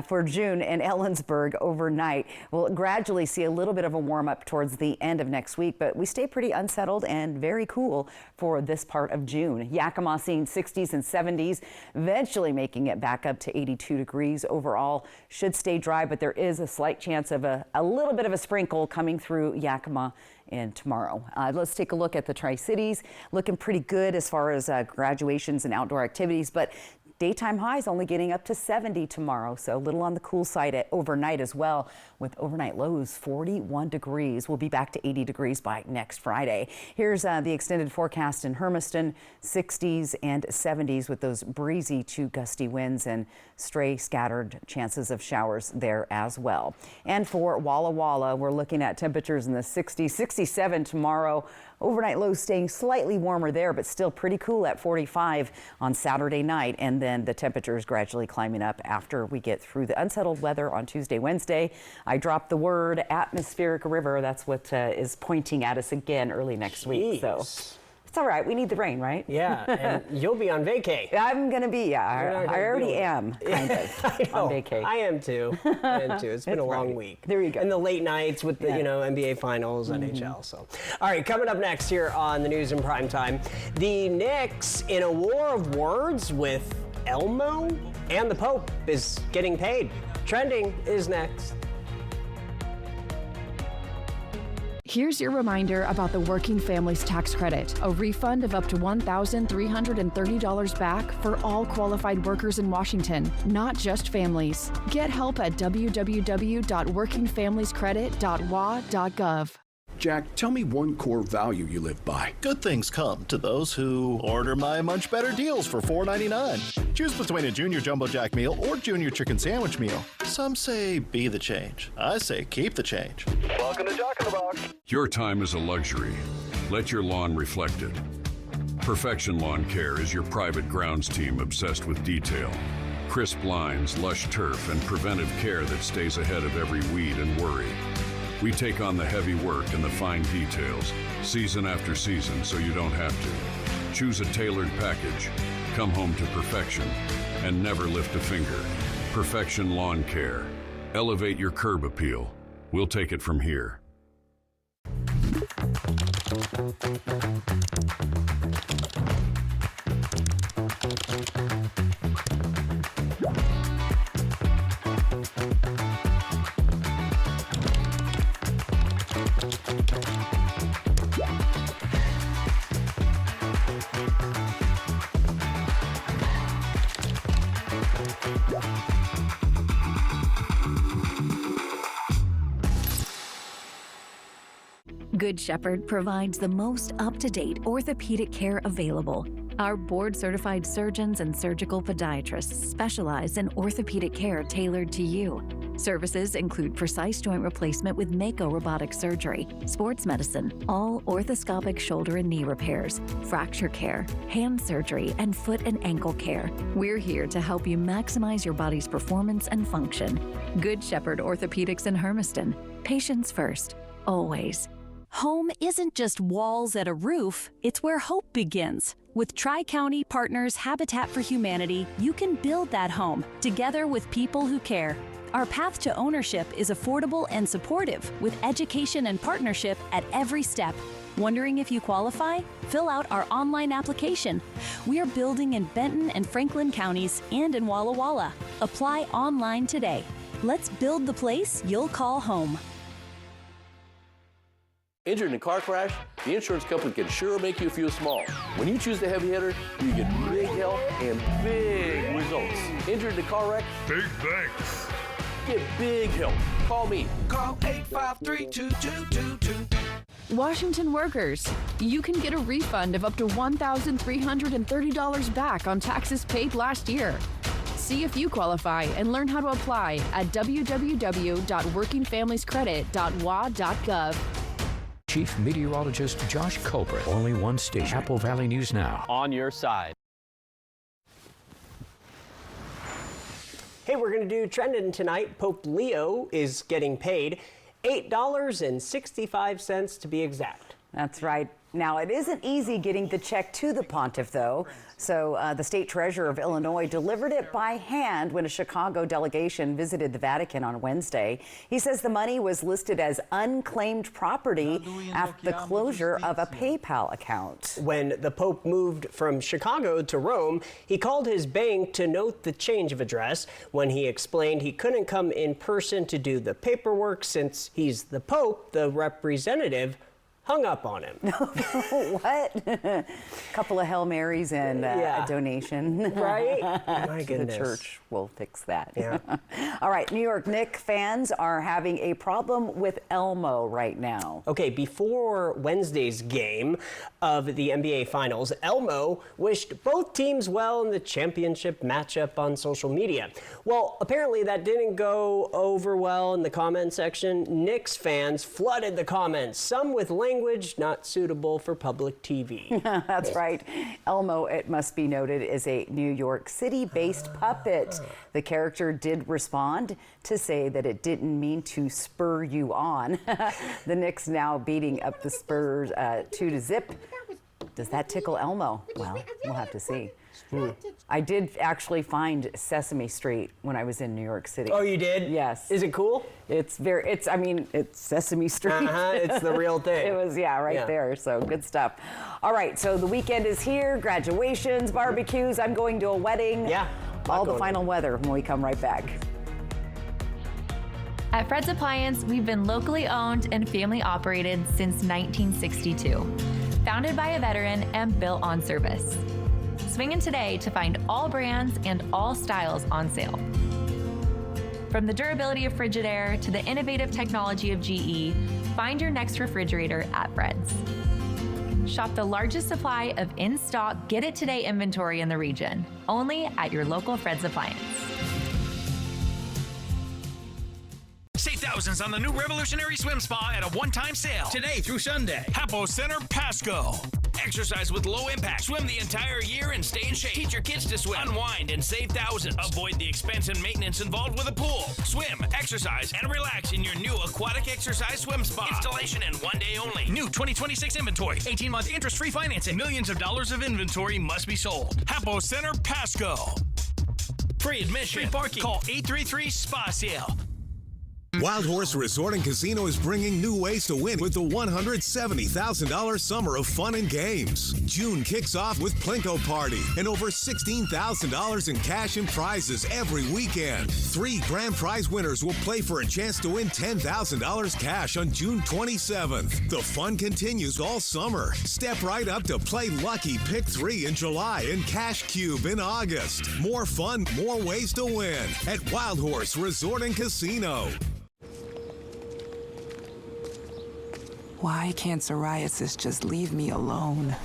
Speaker 2: for June in Ellensburg overnight. We'll gradually see a little bit of a warm up towards the end of next week, but we stay pretty unsettled and very cool for this part of June. Yakima seeing 60s and 70s, eventually making it back up to 82 degrees overall. Should stay dry, but there is a slight chance of a little bit of a sprinkle coming through Yakima and tomorrow. Let's take a look at the Tri-Cities. Looking pretty good as far as graduations and outdoor activities, but daytime highs only getting up to 70 tomorrow, so a little on the cool side at overnight as well, with overnight lows 41 degrees. We'll be back to 80 degrees by next Friday. Here's the extended forecast in Hermiston, 60s and 70s with those breezy to gusty winds and stray scattered chances of showers there as well. And for Walla Walla, we're looking at temperatures in the 60s, 67 tomorrow. Overnight lows staying slightly warmer there, but still pretty cool at 45 on Saturday night. And then the temperatures gradually climbing up after we get through the unsettled weather on Tuesday, Wednesday. I dropped the word atmospheric river. That's what is pointing at us again early next week. So it's all right. We need the rain, right?
Speaker 1: Yeah, and you'll be on vacay.
Speaker 2: I'm going to be, I already am, kind of, on vacay.
Speaker 1: I am too. It's been a long week.
Speaker 2: There you go.
Speaker 1: And the late nights with the NBA Finals, NHL. So, all right, coming up next here on the news in prime time, the Knicks in a war of words with Elmo, and the Pope is getting paid. Trending is next.
Speaker 11: Here's your reminder about the Working Families Tax Credit, a refund of up to $1,330 back for all qualified workers in Washington, not just families. Get help at www.workingfamiliescredit.wa.gov.
Speaker 4: Jack, tell me one core value you live by.
Speaker 12: Good things come to those who order my much better deals for $4.99. Choose between a Junior Jumbo Jack meal or Junior Chicken Sandwich meal. Some say be the change. I say keep the change.
Speaker 9: Welcome to Jack in the Box.
Speaker 13: Your time is a luxury. Let your lawn reflect it. Perfection Lawn Care is your private grounds team obsessed with detail. Crisp lines, lush turf, and preventive care that stays ahead of every weed and worry. We take on the heavy work and the fine details, season after season, so you don't have to. Choose a tailored package, come home to perfection, and never lift a finger. Perfection Lawn Care. Elevate your curb appeal. We'll take it from here.
Speaker 10: Good Shepherd provides the most up-to-date orthopedic care available. Our board-certified surgeons and surgical podiatrists specialize in orthopedic care tailored to you. Services include precise joint replacement with Mako robotic surgery, sports medicine, all orthoscopic shoulder and knee repairs, fracture care, hand surgery, and foot and ankle care. We're here to help you maximize your body's performance and function. Good Shepherd Orthopedics in Hermiston. Patients first, always.
Speaker 14: Home isn't just walls and a roof, it's where hope begins. With Tri-County Partners Habitat for Humanity, you can build that home together with people who care. Our path to ownership is affordable and supportive, with education and partnership at every step. Wondering if you qualify? Fill out our online application. We are building in Benton and Franklin counties and in Walla Walla. Apply online today. Let's build the place you'll call home.
Speaker 15: Injured in a car crash, the insurance company can sure make you feel small. When you choose the heavy hitter, you get big help and big results. Injured in a car wreck? Big thanks. Get big help. Call me.
Speaker 16: Call 853-2222.
Speaker 11: Washington workers, you can get a refund of up to $1,330 back on taxes paid last year. See if you qualify and learn how to apply at www.workingfamiliescredit.wa.gov.
Speaker 3: Chief Meteorologist Josh Culbreth. Only one station. Apple Valley News Now.
Speaker 17: On your side.
Speaker 1: Hey, we're going to do trending tonight. Pope Leo is getting paid $8.65 to be exact.
Speaker 2: That's right. Now, it isn't easy getting the check to the pontiff, though. So the state treasurer of Illinois delivered it by hand when a Chicago delegation visited the Vatican on Wednesday. He says the money was listed as unclaimed property after the closure of a PayPal account.
Speaker 1: When the Pope moved from Chicago to Rome, he called his bank to note the change of address. When he explained he couldn't come in person to do the paperwork since he's the Pope, the representative hung up on him.
Speaker 2: What? Couple of Hail Marys and a donation.
Speaker 1: Right? My goodness.
Speaker 2: The church will fix that.
Speaker 1: Yeah.
Speaker 2: All right, New York Knicks fans are having a problem with Elmo right now.
Speaker 1: Okay, before Wednesday's game of the NBA Finals, Elmo wished both teams well in the championship matchup on social media. Well, apparently that didn't go over well in the comment section. Knicks fans flooded the comments, some with language not suitable for public TV.
Speaker 2: That's right. Elmo, it must be noted, is a New York City-based puppet. The character did respond to say that it didn't mean to spur you on. The Knicks now beating up the Spurs 2-0. Does that tickle Elmo? Well, we'll have to see. I did actually find Sesame Street when I was in New York City.
Speaker 1: Oh, you did?
Speaker 2: Yes.
Speaker 1: Is it cool?
Speaker 2: It's it's Sesame Street.
Speaker 1: It's the real thing.
Speaker 2: It was, right there. So good stuff. All right, so the weekend is here. Graduations, barbecues. I'm going to a wedding.
Speaker 1: Yeah.
Speaker 2: All the final weather when we come right back.
Speaker 6: At Fred's Appliance, we've been locally owned and family operated since 1962. Founded by a veteran and built on service. Swing in today to find all brands and all styles on sale. From the durability of Frigidaire to the innovative technology of GE, Find your next refrigerator at Fred's. Shop the largest supply of in-stock Get It Today inventory in the region, only at your local Fred's Appliance.
Speaker 5: Save thousands on the new Revolutionary Swim Spa at a one-time sale. Today through Sunday. Hapo Center, Pasco. Exercise with low impact. Swim the entire year and stay in shape. Teach your kids to swim. Unwind and save thousands. Avoid the expense and maintenance involved with a pool. Swim, exercise, and relax in your new aquatic exercise swim spa. Installation in 1 day only. New 2026 inventory. 18-month interest-free financing. Millions of dollars of inventory must be sold. Hapo Center, Pasco. Free admission. Free parking. Call 833-SPA-SALE.
Speaker 16: Wild Horse Resort and Casino is bringing new ways to win with the $170,000 Summer of Fun and Games. June kicks off with Plinko Party and over $16,000 in cash and prizes every weekend. 3 grand prize winners will play for a chance to win $10,000 cash on June 27th. The fun continues all summer. Step right up to Play Lucky Pick 3 in July and Cash Cube in August. More fun, more ways to win at Wild Horse Resort and Casino.
Speaker 17: Why can't psoriasis just leave me alone?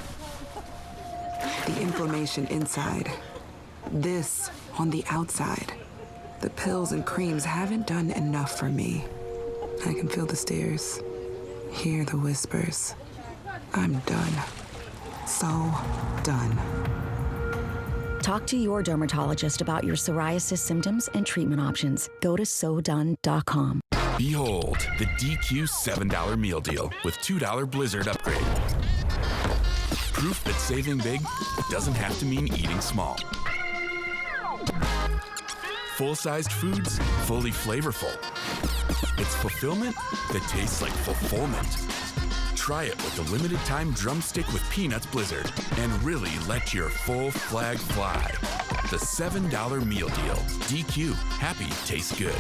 Speaker 17: The inflammation inside, this on the outside. The pills and creams haven't done enough for me. I can feel the stares, hear the whispers. I'm done. So done.
Speaker 18: Talk to your dermatologist about your psoriasis symptoms and treatment options. Go to SoDone.com.
Speaker 19: Behold, the DQ $7 meal deal with $2 Blizzard upgrade. Proof that saving big doesn't have to mean eating small. Full-sized foods, fully flavorful. It's fulfillment that tastes like fulfillment. Try it with the limited time drumstick with peanuts Blizzard and really let your full flag fly. The $7 meal deal. DQ, happy tastes good.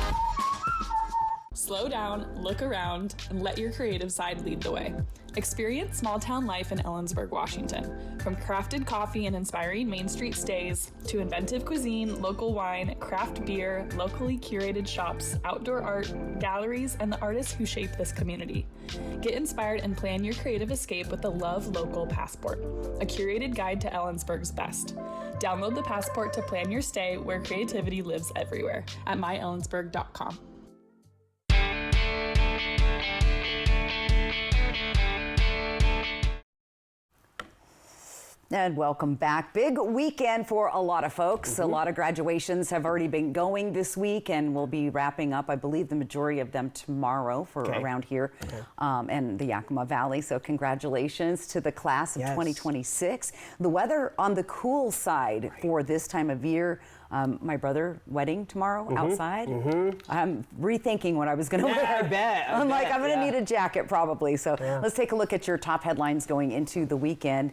Speaker 20: Slow down, look around, and let your creative side lead the way. Experience small town life in Ellensburg, Washington. From crafted coffee and inspiring Main Street stays, to inventive cuisine, local wine, craft beer, locally curated shops, outdoor art, galleries, and the artists who shape this community. Get inspired and plan your creative escape with the Love Local Passport, a curated guide to Ellensburg's best. Download the Passport to plan your stay where creativity lives everywhere at myellensburg.com.
Speaker 2: And welcome back. Big weekend for a lot of folks. A lot of graduations have already been going this week, and we'll be wrapping up, I believe, the majority of them tomorrow for around here and the Yakima Valley. So congratulations to the class of 2026. The weather on the cool side for this time of year. My brother wedding tomorrow outside. I'm rethinking what I was going to wear.
Speaker 1: I bet.
Speaker 2: I'm going to need a jacket probably. So let's take a look at your top headlines going into the weekend.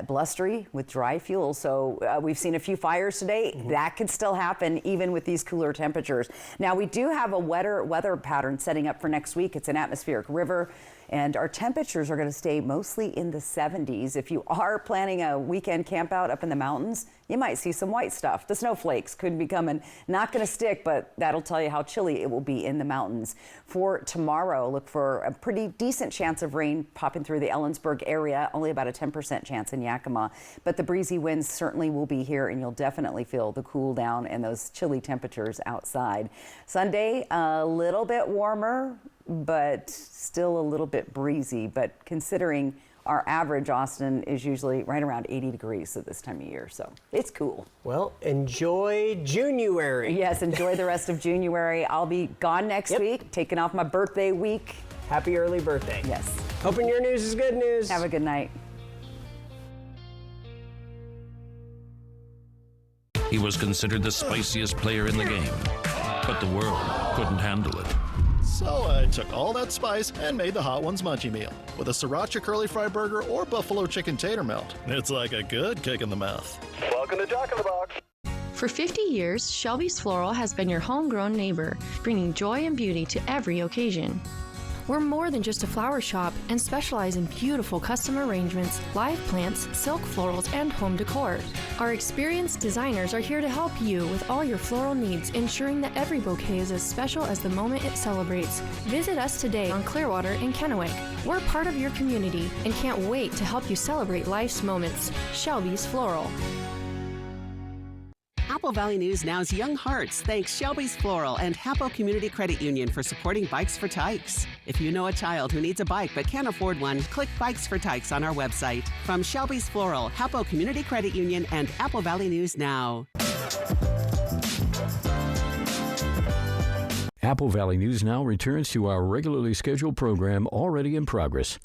Speaker 2: Blustery with dry fuel. So we've seen a few fires today. That could still happen even with these cooler temperatures. Now we do have a wetter weather pattern setting up for next week. It's an atmospheric river. And our temperatures are going to stay mostly in the 70s. If you are planning a weekend camp out up in the mountains, you might see some white stuff. The snowflakes could be coming. Not going to stick, but that'll tell you how chilly it will be in the mountains. For tomorrow, look for a pretty decent chance of rain popping through the Ellensburg area, only about a 10% chance in Yakima. But the breezy winds certainly will be here, and you'll definitely feel the cool down and those chilly temperatures outside. Sunday, a little bit warmer, but still a little bit breezy. But considering our average, Austin, is usually right around 80 degrees at this time of year, so it's cool.
Speaker 1: Well, enjoy January.
Speaker 2: Yes, enjoy the rest of January. I'll be gone next week, taking off my birthday week.
Speaker 1: Happy early birthday.
Speaker 2: Yes.
Speaker 1: Hoping your news is good news.
Speaker 2: Have a good night.
Speaker 22: He was considered the spiciest player in the game, but the world couldn't handle it.
Speaker 12: So I took all that spice and made the Hot Ones Munchie Meal with a sriracha curly fry burger or buffalo chicken tater melt. It's like a good kick in the mouth.
Speaker 9: Welcome to Jack in the Box.
Speaker 26: For 50 years, Shelby's Floral has been your homegrown neighbor, bringing joy and beauty to every occasion.
Speaker 7: We're more than just a flower shop and specialize in beautiful custom arrangements, live plants, silk florals, and home decor. Our experienced designers are here to help you with all your floral needs, ensuring that every bouquet is as special as the moment it celebrates. Visit us today on Clearwater in Kennewick. We're part of your community and can't wait to help you celebrate life's moments. Shelby's Floral.
Speaker 8: Apple Valley News Now's Young Hearts thanks Shelby's Floral and Hapo Community Credit Union for supporting Bikes for Tykes. If you know a child who needs a bike but can't afford one, click Bikes for Tykes on our website. From Shelby's Floral, Hapo Community Credit Union, and Apple Valley News Now.
Speaker 3: Apple Valley News Now returns to our regularly scheduled program already in progress.